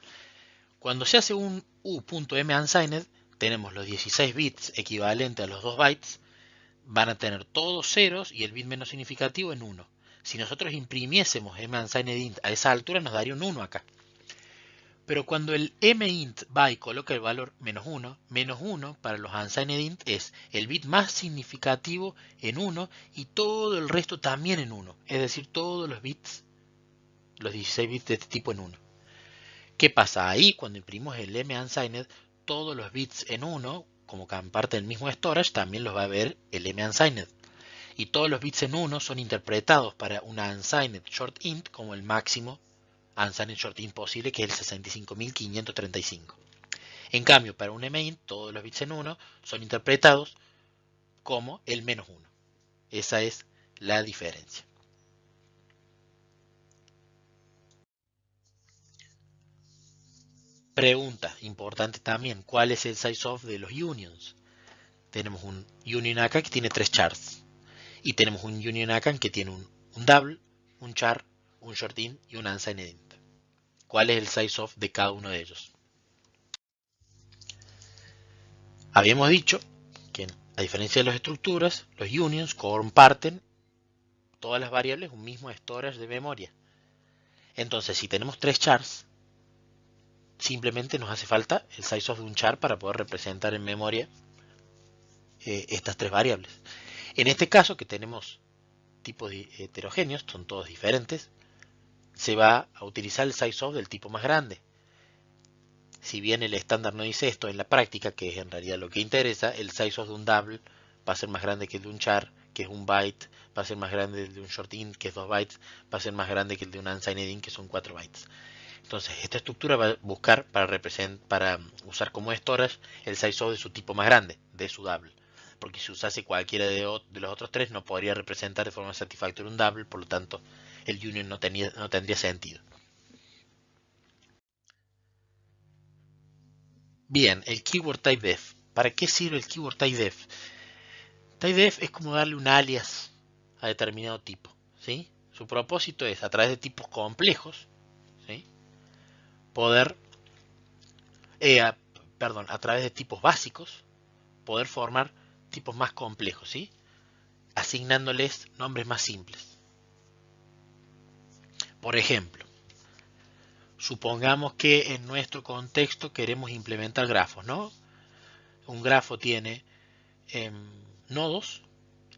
Cuando se hace un u.munsigned, tenemos los 16 bits equivalentes a los 2 bytes, van a tener todos ceros y el bit menos significativo en 1. Si nosotros imprimiésemos munsigned int a esa altura, nos daría un 1 acá. Pero cuando el mint va y coloca el valor menos 1 para los unsigned int es el bit más significativo en 1 y todo el resto también en 1. Es decir, todos los bits, los 16 bits de este tipo en 1. ¿Qué pasa? Ahí cuando imprimimos el munsigned, todos los bits en 1, como comparten el mismo storage, también los va a ver el munsigned. Y todos los bits en 1 son interpretados para una unsigned short int como el máximo unsigned short int posible, que es el 65.535. En cambio, para un mint, todos los bits en 1 son interpretados como el menos 1. Esa es la diferencia. Pregunta importante también, ¿cuál es el size of de los unions? Tenemos un union acá que tiene 3 chars. Y tenemos un union acá que tiene un double, un char, un short int y un unsigned int. ¿Cuál es el size of de cada uno de ellos? Habíamos dicho que a diferencia de las estructuras, los unions comparten todas las variables un mismo storage de memoria. Entonces, si tenemos 3 chars, simplemente nos hace falta el size of de un char para poder representar en memoria estas 3 variables. En este caso, que tenemos tipos heterogéneos, son todos diferentes, se va a utilizar el size of del tipo más grande. Si bien el estándar no dice esto, en la práctica, que es en realidad lo que interesa, el size of de un double va a ser más grande que el de un char, que es un byte, va a ser más grande que el de un short int, que es 2 bytes, va a ser más grande que el de un unsigned int, que son 4 bytes. Entonces, esta estructura va a buscar para usar como storage el size of de su tipo más grande, de su double. Porque si usase cualquiera de los otros tres, no podría representar de forma satisfactoria un double, por lo tanto, el union no tendría sentido. Bien, el keyword typedef. ¿Para qué sirve el keyword typedef? Typedef es como darle un alias a determinado tipo, ¿sí? Su propósito es, a través de tipos complejos, ¿sí?, poder a través de tipos básicos, poder formar tipos más complejos, ¿sí? Asignándoles nombres más simples. Por ejemplo, supongamos que en nuestro contexto queremos implementar grafos, ¿no? Un grafo tiene nodos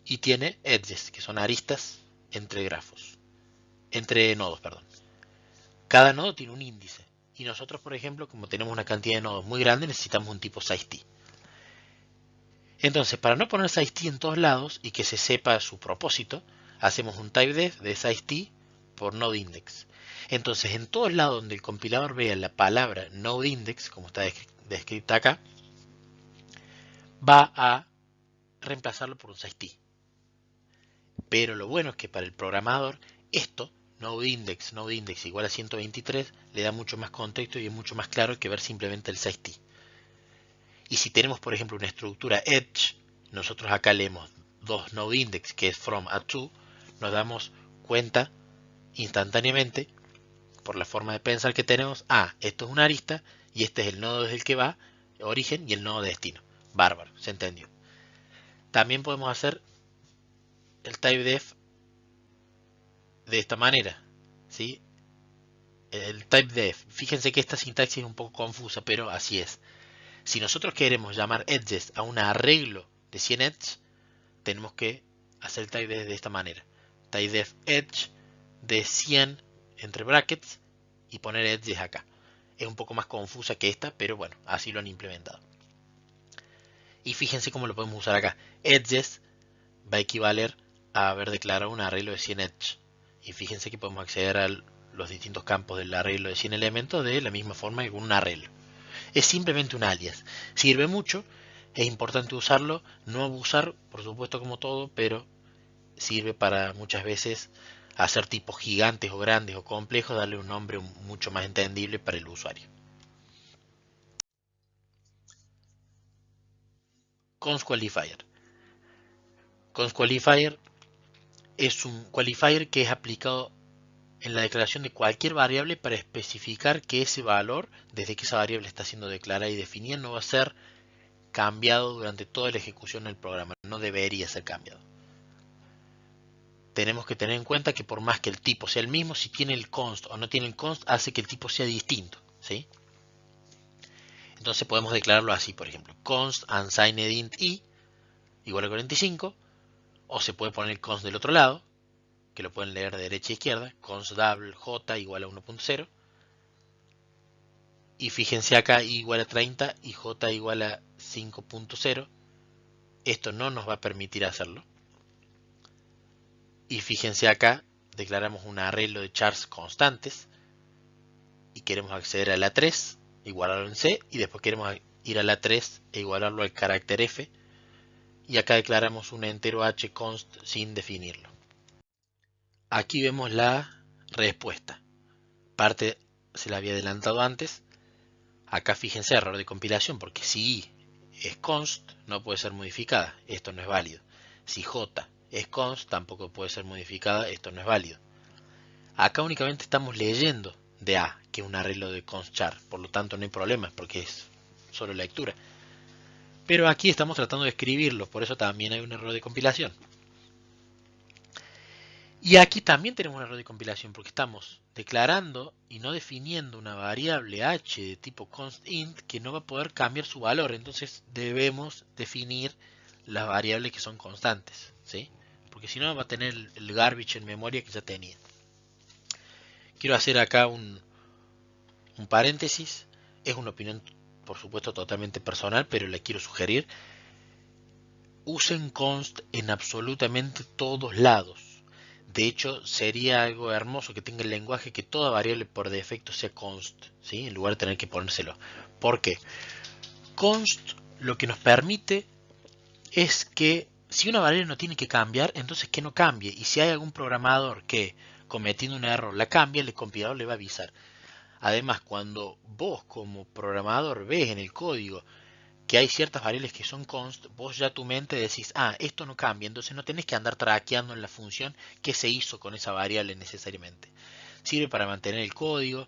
y tiene edges, que son aristas entre grafos, entre nodos, perdón. Cada nodo tiene un índice. Y nosotros, por ejemplo, como tenemos una cantidad de nodos muy grande, necesitamos un tipo sizeT. Entonces, para no poner sizeT en todos lados y que se sepa su propósito, hacemos un typedef de sizeT por nodeIndex. Entonces, en todos lados donde el compilador vea la palabra nodeIndex, como está descrita acá, va a reemplazarlo por un sizeT. Pero lo bueno es que para el programador, esto, nodeIndex igual a 123, le da mucho más contexto y es mucho más claro que ver simplemente el sizeT. Y si tenemos, por ejemplo, una estructura edge, nosotros acá leemos dos nodeIndex, que es from a to, nos damos cuenta instantáneamente, por la forma de pensar que tenemos, esto es una arista, y este es el nodo desde el que va, origen, y el nodo de destino. Bárbaro, se entendió. También podemos hacer el typedef de esta manera, ¿sí? El typedef, fíjense que esta sintaxis es un poco confusa, pero así es. Si nosotros queremos llamar edges a un arreglo de 100 edges, tenemos que hacer el typedef de esta manera. Typedef edge de 100 entre brackets y poner edges acá. Es un poco más confusa que esta, pero bueno, así lo han implementado. Y fíjense cómo lo podemos usar acá. Edges va a equivaler a haber declarado un arreglo de 100 edges. Y fíjense que podemos acceder a los distintos campos del arreglo de 100 elementos de la misma forma que con un arreglo. Es simplemente un alias. Sirve mucho, es importante usarlo, no abusar, por supuesto como todo, pero sirve para muchas veces hacer tipos gigantes o grandes o complejos, darle un nombre mucho más entendible para el usuario. Const qualifier. Const qualifier es un qualifier que es aplicado en la declaración de cualquier variable para especificar que ese valor, desde que esa variable está siendo declarada y definida, no va a ser cambiado durante toda la ejecución del programa. No debería ser cambiado. Tenemos que tener en cuenta que por más que el tipo sea el mismo, si tiene el const o no tiene el const, hace que el tipo sea distinto, ¿sí? Entonces podemos declararlo así, por ejemplo, const unsigned int i igual a 45, o se puede poner el const del otro lado, que lo pueden leer de derecha a izquierda, const double j igual a 1.0, y fíjense acá i igual a 30 y j igual a 5.0, esto no nos va a permitir hacerlo. Y fíjense acá, declaramos un arreglo de chars constantes y queremos acceder a la 3, igualarlo en C, y después queremos ir a la 3 e igualarlo al carácter F, y acá declaramos un entero h const sin definirlo. Aquí vemos la respuesta. Parte se la había adelantado antes. Acá fíjense, error de compilación, porque si i es const, no puede ser modificada. Esto no es válido. Si j es const, tampoco puede ser modificada. Esto no es válido. Acá únicamente estamos leyendo de A, que es un arreglo de const char. Por lo tanto, no hay problema, porque es solo lectura. Pero aquí estamos tratando de escribirlo, por eso también hay un error de compilación. Y aquí también tenemos un error de compilación, porque estamos declarando y no definiendo una variable h de tipo constInt que no va a poder cambiar su valor. Entonces debemos definir las variables que son constantes, ¿sí? Porque si no va a tener el garbage en memoria que ya tenía. Quiero hacer acá un paréntesis. Es una opinión, por supuesto, totalmente personal, pero la quiero sugerir. Usen const en absolutamente todos lados. De hecho, sería algo hermoso que tenga el lenguaje que toda variable por defecto sea const, ¿sí? En lugar de tener que ponérselo. ¿Por qué? Const lo que nos permite es que si una variable no tiene que cambiar, entonces que no cambie. Y si hay algún programador que cometiendo un error la cambia, el compilador le va a avisar. Además, cuando vos como programador ves en el código que hay ciertas variables que son const, vos ya tu mente decís, esto no cambia, entonces no tenés que andar traqueando en la función qué se hizo con esa variable necesariamente. Sirve para mantener el código,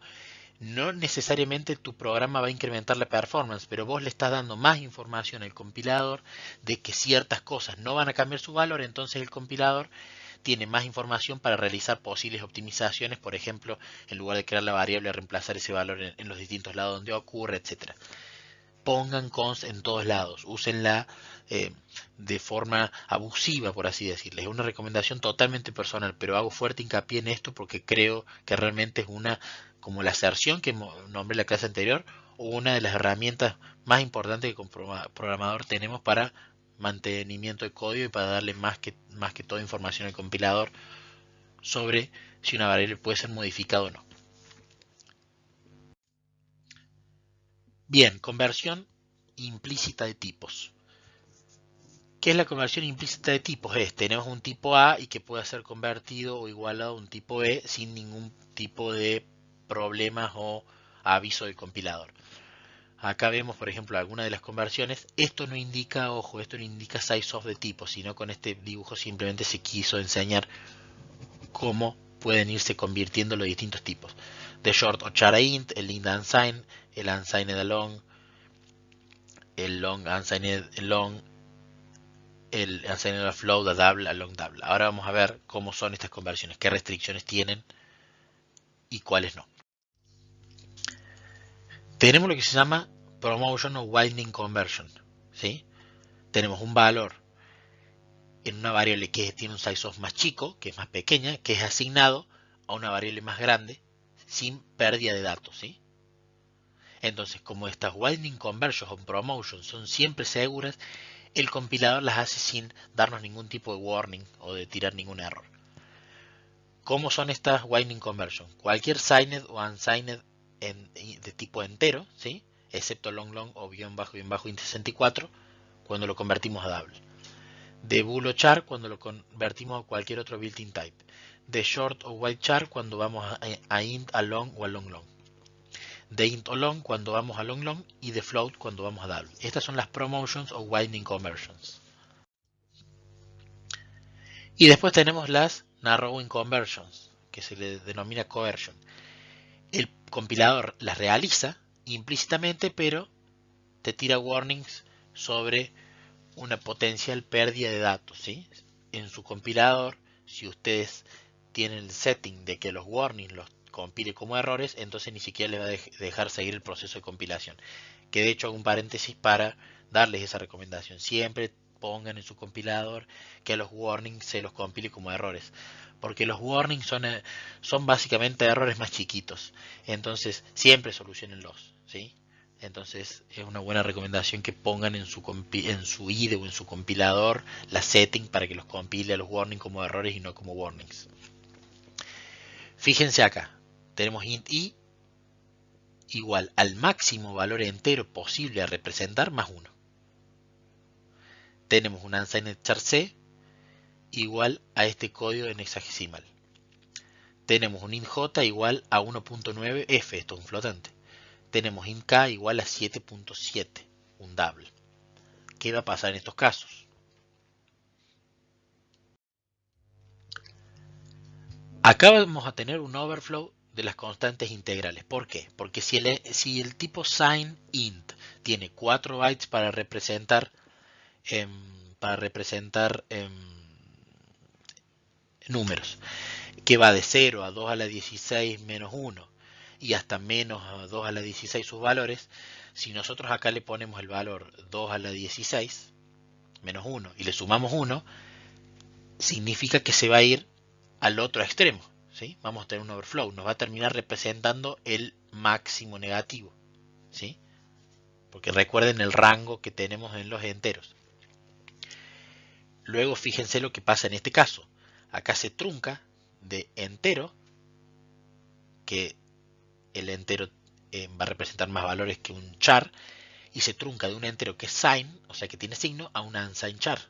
no necesariamente tu programa va a incrementar la performance, pero vos le estás dando más información al compilador de que ciertas cosas no van a cambiar su valor, entonces el compilador tiene más información para realizar posibles optimizaciones, por ejemplo, en lugar de crear la variable, reemplazar ese valor en los distintos lados donde ocurre, etcétera. Pongan const en todos lados, úsenla de forma abusiva, por así decirles. Es una recomendación totalmente personal, pero hago fuerte hincapié en esto porque creo que realmente es una, como la aserción que nombré en la clase anterior, una de las herramientas más importantes que como programador tenemos para mantenimiento de código y para darle más que toda información al compilador sobre si una variable puede ser modificada o no. Bien, conversión implícita de tipos. ¿Qué es la conversión implícita de tipos? Tenemos un tipo A y que puede ser convertido o igualado a un tipo B sin ningún tipo de problemas o aviso del compilador. Acá vemos, por ejemplo, algunas de las conversiones. Esto no indica, ojo, esto no indica size of de tipo, sino con este dibujo simplemente se quiso enseñar cómo pueden irse convirtiendo los distintos tipos. De short o char a int, el int unsigned, el unsigned a long, el long unsigned long, el unsigned a float, a double, a long double. Ahora vamos a ver cómo son estas conversiones, qué restricciones tienen y cuáles no. Tenemos lo que se llama promotion o winding conversion, ¿sí? Tenemos un valor en una variable que tiene un size of más chico, que es más pequeña, que es asignado a una variable más grande sin pérdida de datos, ¿sí? Entonces, como estas winding conversions o promotions son siempre seguras, el compilador las hace sin darnos ningún tipo de warning o de tirar ningún error. ¿Cómo son estas winding conversions? Cualquier signed o unsigned de tipo entero, ¿sí? Excepto long long o guión bajo int 64 cuando lo convertimos a double. De bool o char cuando lo convertimos a cualquier otro built-in type. De short o wide char cuando vamos a int, a long o a long long. De int o long cuando vamos a long long y de float cuando vamos a double. Estas son las promotions o winding conversions. Y después tenemos las narrowing conversions, que se le denomina coercion. El compilador las realiza implícitamente, pero te tira warnings sobre una potencial pérdida de datos, ¿sí? En su compilador, si ustedes tienen el setting de que los warnings los compile como errores, entonces ni siquiera les va a dejar seguir el proceso de compilación. Que de hecho hago un paréntesis para darles esa recomendación. Siempre pongan en su compilador que a los warnings se los compile como errores. Porque los warnings son básicamente errores más chiquitos. Entonces siempre solucionenlos, ¿sí? Entonces es una buena recomendación que pongan en su IDE o en su compilador la setting para que los compile a los warnings como errores y no como warnings. Fíjense acá, tenemos int i igual al máximo valor entero posible a representar más 1. Tenemos un unsigned char c igual a este código en hexadecimal. Tenemos un int j igual a 1.9 f, esto es un flotante. Tenemos int k igual a 7.7, un double. ¿Qué va a pasar en estos casos? Acá vamos a tener un overflow de las constantes integrales. ¿Por qué? Porque si el tipo sign int tiene 4 bytes para representar números, que va de 0 a 2 a la 16 menos 1 y hasta menos a 2 a la 16 sus valores, si nosotros acá le ponemos el valor 2 a la 16 menos 1 y le sumamos 1, significa que se va a ir al otro extremo, ¿sí? Vamos a tener un overflow, nos va a terminar representando el máximo negativo, ¿sí? Porque recuerden el rango que tenemos en los enteros. Luego fíjense lo que pasa en este caso. Acá se trunca de entero, que el entero va a representar más valores que un char, y se trunca de un entero que es sign, o sea que tiene signo, a un unsigned char.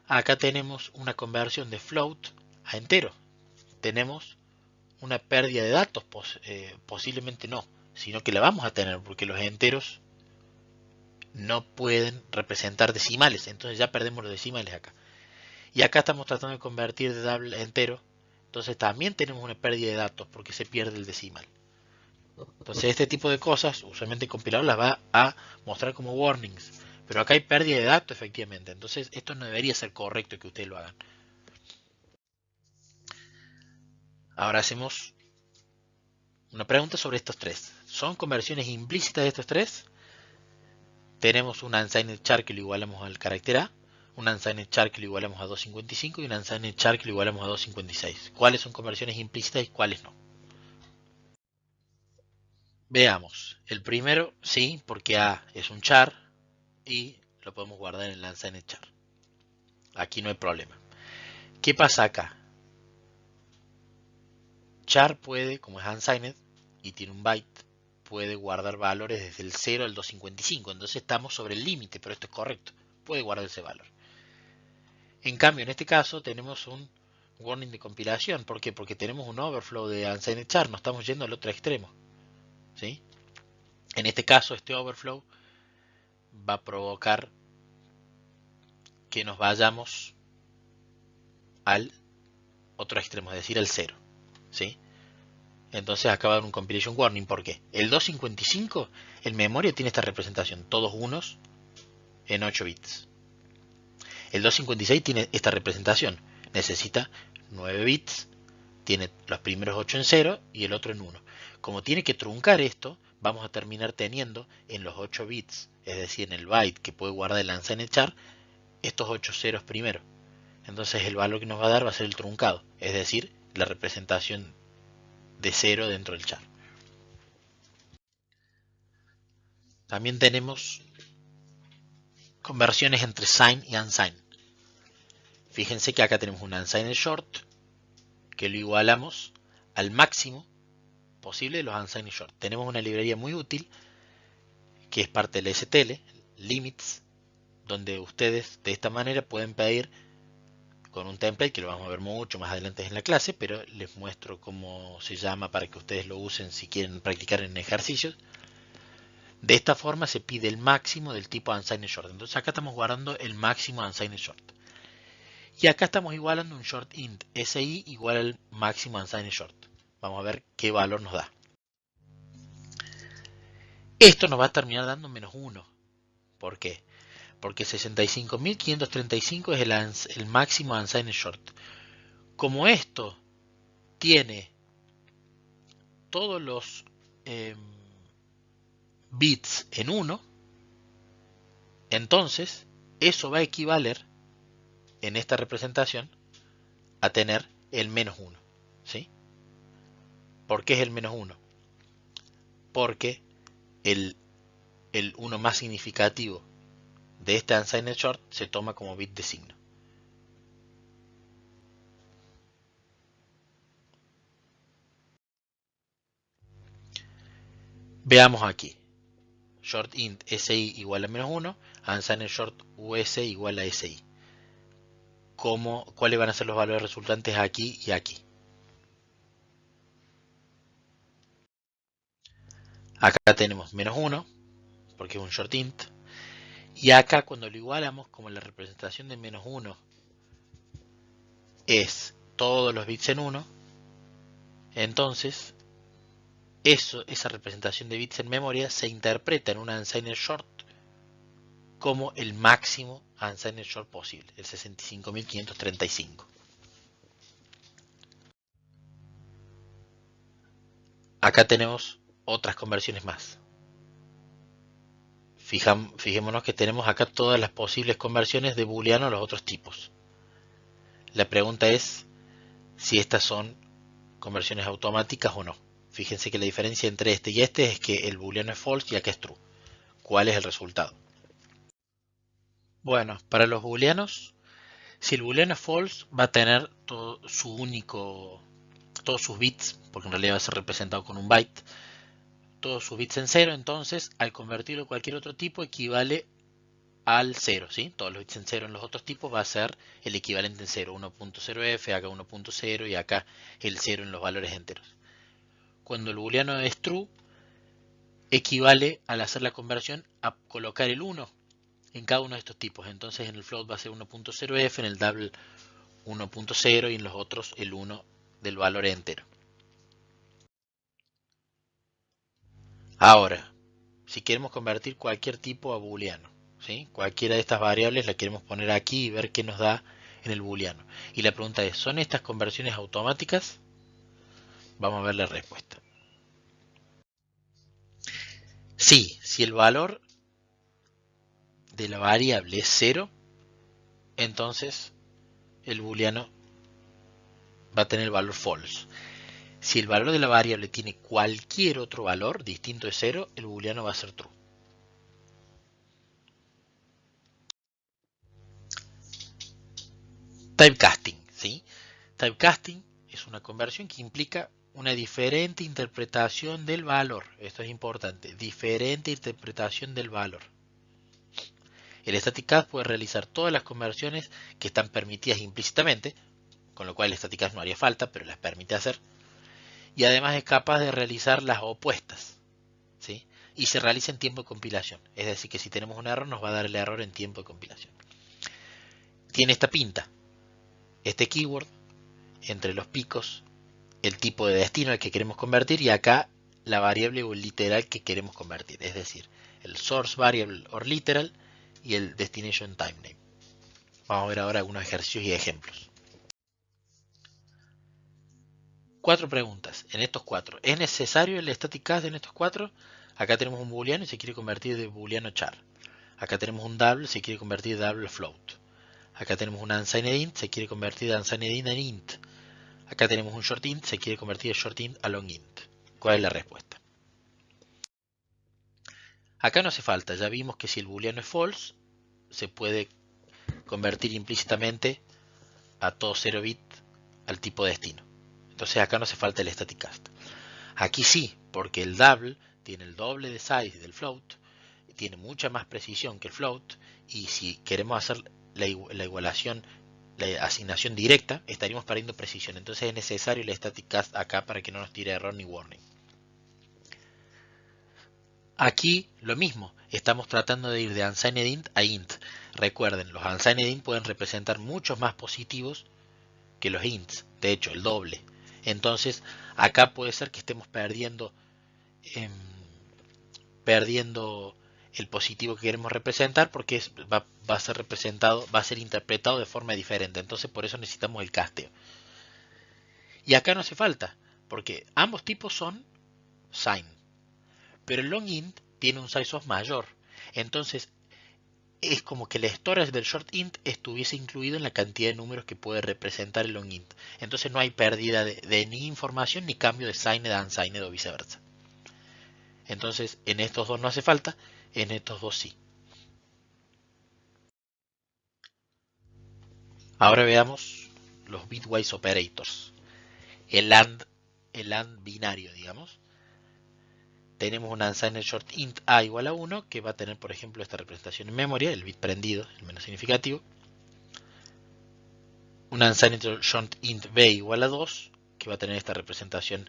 Acá tenemos una conversión de float a entero. Tenemos una pérdida de datos, posiblemente no, sino que la vamos a tener porque los enteros no pueden representar decimales, entonces ya perdemos los decimales acá. Y acá estamos tratando de convertir de double a entero, Entonces también tenemos una pérdida de datos porque se pierde el decimal. Entonces este tipo de cosas, usualmente el compilador las va a mostrar como warnings. Pero acá hay pérdida de datos efectivamente. Entonces esto no debería ser correcto que ustedes lo hagan. Ahora hacemos una pregunta sobre estos tres. ¿Son conversiones implícitas de estos tres? Tenemos un unsigned char que lo igualamos al carácter A, un unsigned char que lo igualamos a 255 y un unsigned char que lo igualamos a 256. ¿Cuáles son conversiones implícitas y cuáles no? Veamos. El primero, sí, porque A es un char y lo podemos guardar en el unsigned char. Aquí no hay problema. ¿Qué pasa acá? Char puede, como es unsigned y tiene un byte, puede guardar valores desde el 0 al 255. Entonces estamos sobre el límite, pero esto es correcto. Puede guardar ese valor. En cambio, en este caso tenemos un warning de compilación. ¿Por qué? Porque tenemos un overflow de unsigned char. Nos estamos yendo al otro extremo. ¿Sí? En este caso, este overflow va a provocar que nos vayamos al otro extremo, es decir, al 0. ¿Sí? Entonces acaba de dar un compilation warning. ¿Por qué? El 255 en memoria tiene esta representación, todos unos en 8 bits. El 256 tiene esta representación, necesita 9 bits, tiene los primeros 8 en 0 y el otro en 1. Como tiene que truncar esto, vamos a terminar teniendo en los 8 bits, es decir, en el byte que puede guardar el unsigned char, estos 8 ceros primero. Entonces el valor que nos va a dar va a ser el truncado, es decir, la representación de 0 dentro del char. También tenemos conversiones entre sign y unsigned. Fíjense que acá tenemos un unsigned short que lo igualamos al máximo posible de los unsigned short. Tenemos una librería muy útil que es parte del STL, limits, donde ustedes de esta manera pueden pedir con un template, que lo vamos a ver mucho más adelante en la clase, pero les muestro cómo se llama para que ustedes lo usen si quieren practicar en ejercicios. De esta forma se pide el máximo del tipo unsigned short. Entonces acá estamos guardando el máximo unsigned short. Y acá estamos igualando un short int si igual al máximo unsigned short. Vamos a ver qué valor nos da. Esto nos va a terminar dando menos 1. ¿Por qué? Porque 65.535 es el máximo unsigned short. Como esto tiene todos los bits en 1, entonces eso va a equivaler en esta representación a tener el menos 1. ¿Sí? ¿Por qué es el menos 1? Porque el 1 más significativo de este unsigned short se toma como bit de signo. Veamos aquí. Short int si igual a menos 1, unsigned short us igual a si. ¿Cuáles van a ser los valores resultantes aquí y aquí? Acá tenemos menos 1, porque es un short int. Y acá cuando lo igualamos, como la representación de menos 1 es todos los bits en 1, entonces esa representación de bits en memoria se interpreta en una unsigned short como el máximo unsigned short posible, el 65.535. Acá tenemos otras conversiones más. Fijémonos que tenemos acá todas las posibles conversiones de booleano a los otros tipos. La pregunta es si estas son conversiones automáticas o no. Fíjense que la diferencia entre este y este es que el booleano es false y acá es true. ¿Cuál es el resultado? Bueno, para los booleanos, si el booleano es false, va a tener todos sus bits, porque en realidad va a ser representado con un byte, todos sus bits en 0, entonces al convertirlo a cualquier otro tipo equivale al 0, ¿sí? Todos los bits en 0 en los otros tipos va a ser el equivalente en 0, 1.0f, acá 1.0 y acá el 0 en los valores enteros. Cuando el booleano es true, equivale al hacer la conversión a colocar el 1 en cada uno de estos tipos. Entonces en el float va a ser 1.0f, en el double 1.0 y en los otros el 1 del valor entero. Ahora, si queremos convertir cualquier tipo a booleano, ¿sí? Cualquiera de estas variables la queremos poner aquí y ver qué nos da en el booleano. Y la pregunta es, ¿son estas conversiones automáticas? Vamos a ver la respuesta. Sí, si el valor de la variable es 0, entonces el booleano va a tener el valor false. Si el valor de la variable tiene cualquier otro valor distinto de 0, el booleano va a ser true. Typecasting, ¿sí? Typecasting es una conversión que implica una diferente interpretación del valor. Esto es importante, diferente interpretación del valor. El static cast puede realizar todas las conversiones que están permitidas implícitamente, con lo cual el static cast no haría falta, pero las permite hacer. Y además es capaz de realizar las opuestas, ¿sí? Y se realiza en tiempo de compilación. Es decir, que si tenemos un error nos va a dar el error en tiempo de compilación. Tiene esta pinta, este keyword, entre los picos, el tipo de destino al que queremos convertir y acá la variable o el literal que queremos convertir. Es decir, el source variable or literal y el destination time name. Vamos a ver ahora algunos ejercicios y ejemplos. 4 preguntas en estos 4. ¿Es necesario el static cast en estos 4? Acá tenemos un booleano y se quiere convertir de booleano char. Acá tenemos un double, se quiere convertir de double float. Acá tenemos un unsigned int, se quiere convertir de unsigned int en int. Acá tenemos un short int, se quiere convertir de short int a long int. ¿Cuál es la respuesta? Acá no hace falta, ya vimos que si el booleano es false, se puede convertir implícitamente a todo 0 bit al tipo de destino. Entonces acá no hace falta el static cast. Aquí sí, porque el double tiene el doble de size del float, tiene mucha más precisión que el float, y si queremos hacer la igualación, la asignación directa, estaríamos perdiendo precisión. Entonces es necesario el static cast acá para que no nos tire error ni warning. Aquí lo mismo, estamos tratando de ir de unsigned int a int. Recuerden, los unsigned int pueden representar muchos más positivos que los ints, de hecho el doble. Entonces acá puede ser que estemos perdiendo el positivo que queremos representar porque va a ser representado, va a ser interpretado de forma diferente. Entonces por eso necesitamos el casteo. Y acá no hace falta, porque ambos tipos son sign. Pero el long int tiene un size of mayor. Entonces es como que el storage del short int estuviese incluido en la cantidad de números que puede representar el long int. Entonces no hay pérdida de ni información ni cambio de signed a unsigned o viceversa. Entonces en estos dos no hace falta, en estos dos sí. Ahora veamos los bitwise operators. El AND binario, digamos. Tenemos un unsigned short int a igual a 1 que va a tener, por ejemplo, esta representación en memoria, el bit prendido, el menos significativo. Un unsigned short int b igual a 2 que va a tener esta representación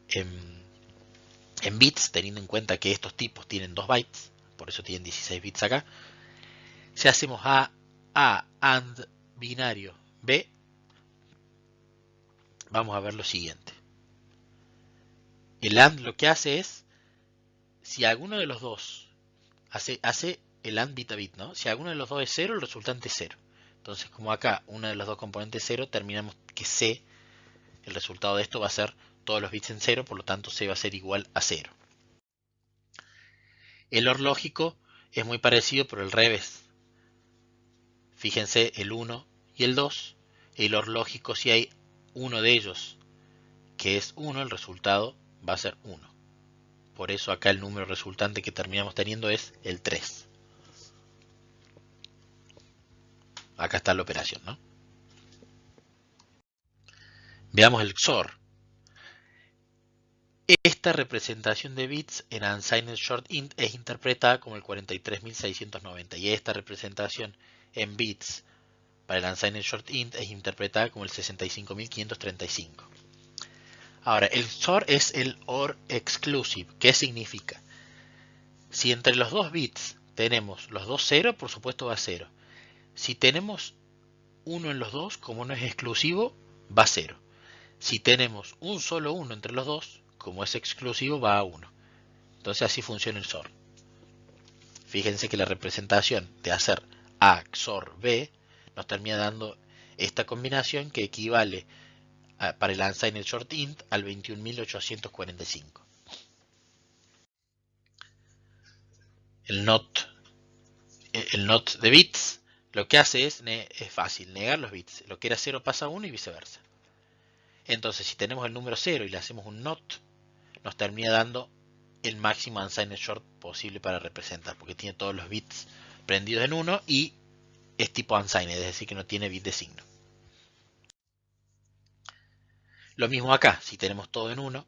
en bits, teniendo en cuenta que estos tipos tienen 2 bytes, por eso tienen 16 bits acá. Si hacemos a AND binario b, vamos a ver lo siguiente. El AND lo que hace es, si alguno de los dos hace el AND bit a bit, ¿no? Si alguno de los dos es 0, el resultante es 0. Entonces, como acá uno de los dos componentes es 0, terminamos que C, el resultado de esto va a ser todos los bits en 0, por lo tanto C va a ser igual a 0. El OR lógico es muy parecido, pero al revés. Fíjense el 1 y el 2. El OR lógico, si hay uno de ellos que es 1, el resultado va a ser 1. Por eso acá el número resultante que terminamos teniendo es el 3. Acá está la operación, ¿no? Veamos el XOR. Esta representación de bits en unsigned short int es interpretada como el 43.690 y esta representación en bits para el unsigned short int es interpretada como el 65.535. Ahora, el XOR es el OR exclusive. ¿Qué significa? Si entre los dos bits tenemos los dos 0, por supuesto va a 0. Si tenemos 1 en los dos, como no es exclusivo, va a 0. Si tenemos un solo 1 entre los dos, como es exclusivo, va a 1. Entonces así funciona el XOR. Fíjense que la representación de hacer A XOR B nos termina dando esta combinación que equivale para el unsigned short int al 21.845. El not de bits lo que hace es fácil, negar los bits. Lo que era 0 pasa a 1 y viceversa. Entonces, si tenemos el número 0 y le hacemos un not, nos termina dando el máximo unsigned short posible para representar, porque tiene todos los bits prendidos en 1 y es tipo unsigned, es decir, que no tiene bit de signo. Lo mismo acá, si tenemos todo en 1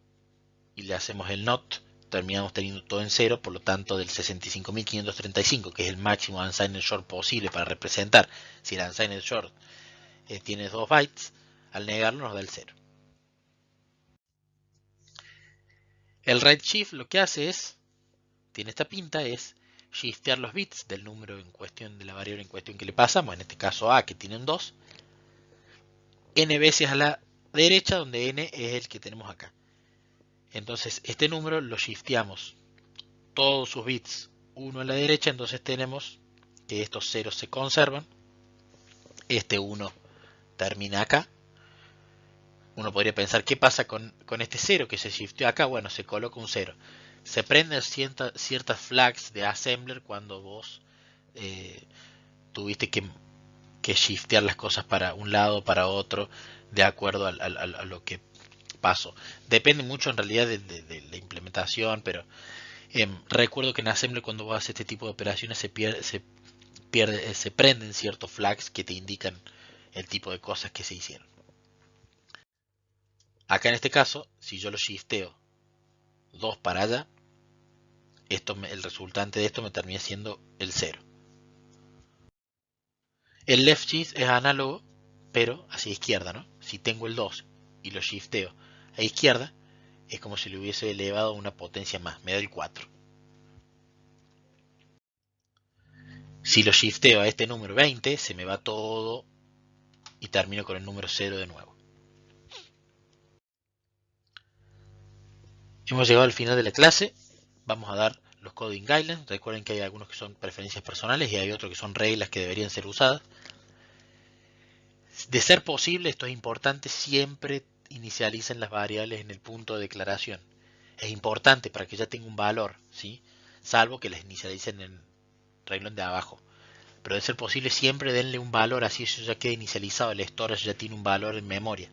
y le hacemos el not, terminamos teniendo todo en 0, por lo tanto del 65.535, que es el máximo unsigned short posible para representar, si el unsigned short tiene 2 bytes, al negarlo nos da el 0. El write shift lo que hace es, tiene esta pinta, es shiftear los bits del número en cuestión, de la variable en cuestión que le pasamos, en este caso A, que tienen 2, n veces a la derecha, donde n es el que tenemos acá. Entonces este número lo shifteamos todos sus bits 1 a la derecha, entonces tenemos que estos ceros se conservan, este 1 termina acá. Uno podría pensar, ¿qué pasa con este 0 que se shifteó acá? Bueno, se coloca un 0. Se prenden ciertas flags de assembler cuando vos tuviste que shiftear las cosas para un lado o para otro de acuerdo a lo que pasó. Depende mucho en realidad de la implementación, pero recuerdo que en assembler cuando vos haces este tipo de operaciones se prenden ciertos flags que te indican el tipo de cosas que se hicieron. Acá en este caso, si yo lo shifteo 2 para allá, el resultante de esto me termina siendo el 0. El left shift es análogo, pero hacia izquierda, ¿no? Si tengo el 2 y lo shifteo a izquierda, es como si le hubiese elevado una potencia más, me da el 4. Si lo shifteo a este número 20, se me va todo y termino con el número 0 de nuevo. Hemos llegado al final de la clase. Vamos a dar los coding guidelines. Recuerden que hay algunos que son preferencias personales y hay otros que son reglas que deberían ser usadas. De ser posible, esto es importante, siempre inicialicen las variables en el punto de declaración. Es importante para que ya tenga un valor, ¿sí? Salvo que las inicialicen en el renglón de abajo. Pero de ser posible, siempre denle un valor, así eso ya queda inicializado, el storage ya tiene un valor en memoria.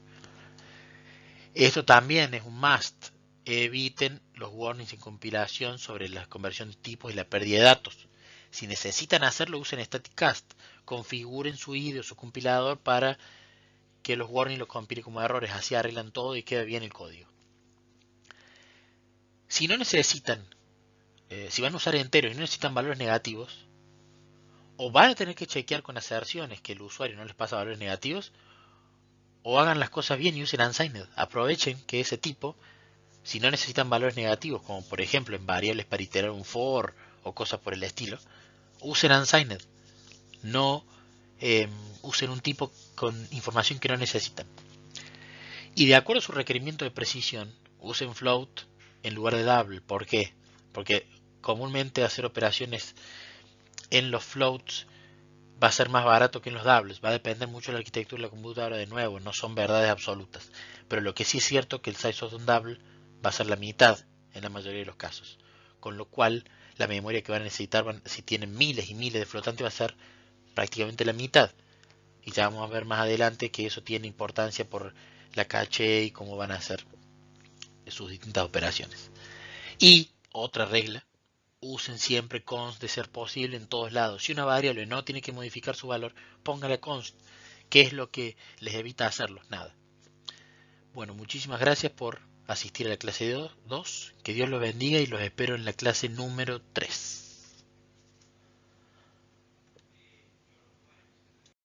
Esto también es un must. Eviten los warnings en compilación sobre la conversión de tipos y la pérdida de datos. Si necesitan hacerlo, usen static cast. Configuren su IDE o su compilador para que los warnings los compile como errores. Así arreglan todo y queda bien el código. Si no necesitan, si van a usar enteros y no necesitan valores negativos, o van a tener que chequear con aserciones que el usuario no les pasa valores negativos, o hagan las cosas bien y usen unsigned. Aprovechen que ese tipo, si no necesitan valores negativos, como por ejemplo en variables para iterar un for o cosas por el estilo, usen unsigned. No usen un tipo con información que no necesitan. Y de acuerdo a su requerimiento de precisión, usen float en lugar de double. ¿Por qué? Porque comúnmente hacer operaciones en los floats va a ser más barato que en los doubles. Va a depender mucho de la arquitectura de la computadora. De nuevo, no son verdades absolutas. Pero lo que sí es cierto es que el size of un double va a ser la mitad en la mayoría de los casos. Con lo cual, la memoria que van a necesitar, si tienen miles y miles de flotantes, va a ser prácticamente la mitad. Y ya vamos a ver más adelante que eso tiene importancia por la caché y cómo van a hacer sus distintas operaciones. Y otra regla, usen siempre const de ser posible en todos lados. Si una variable no tiene que modificar su valor, póngale const. ¿Qué es lo que les evita hacerlo? Nada. Bueno, muchísimas gracias por asistir a la clase 2. Que Dios los bendiga y los espero en la clase número 3.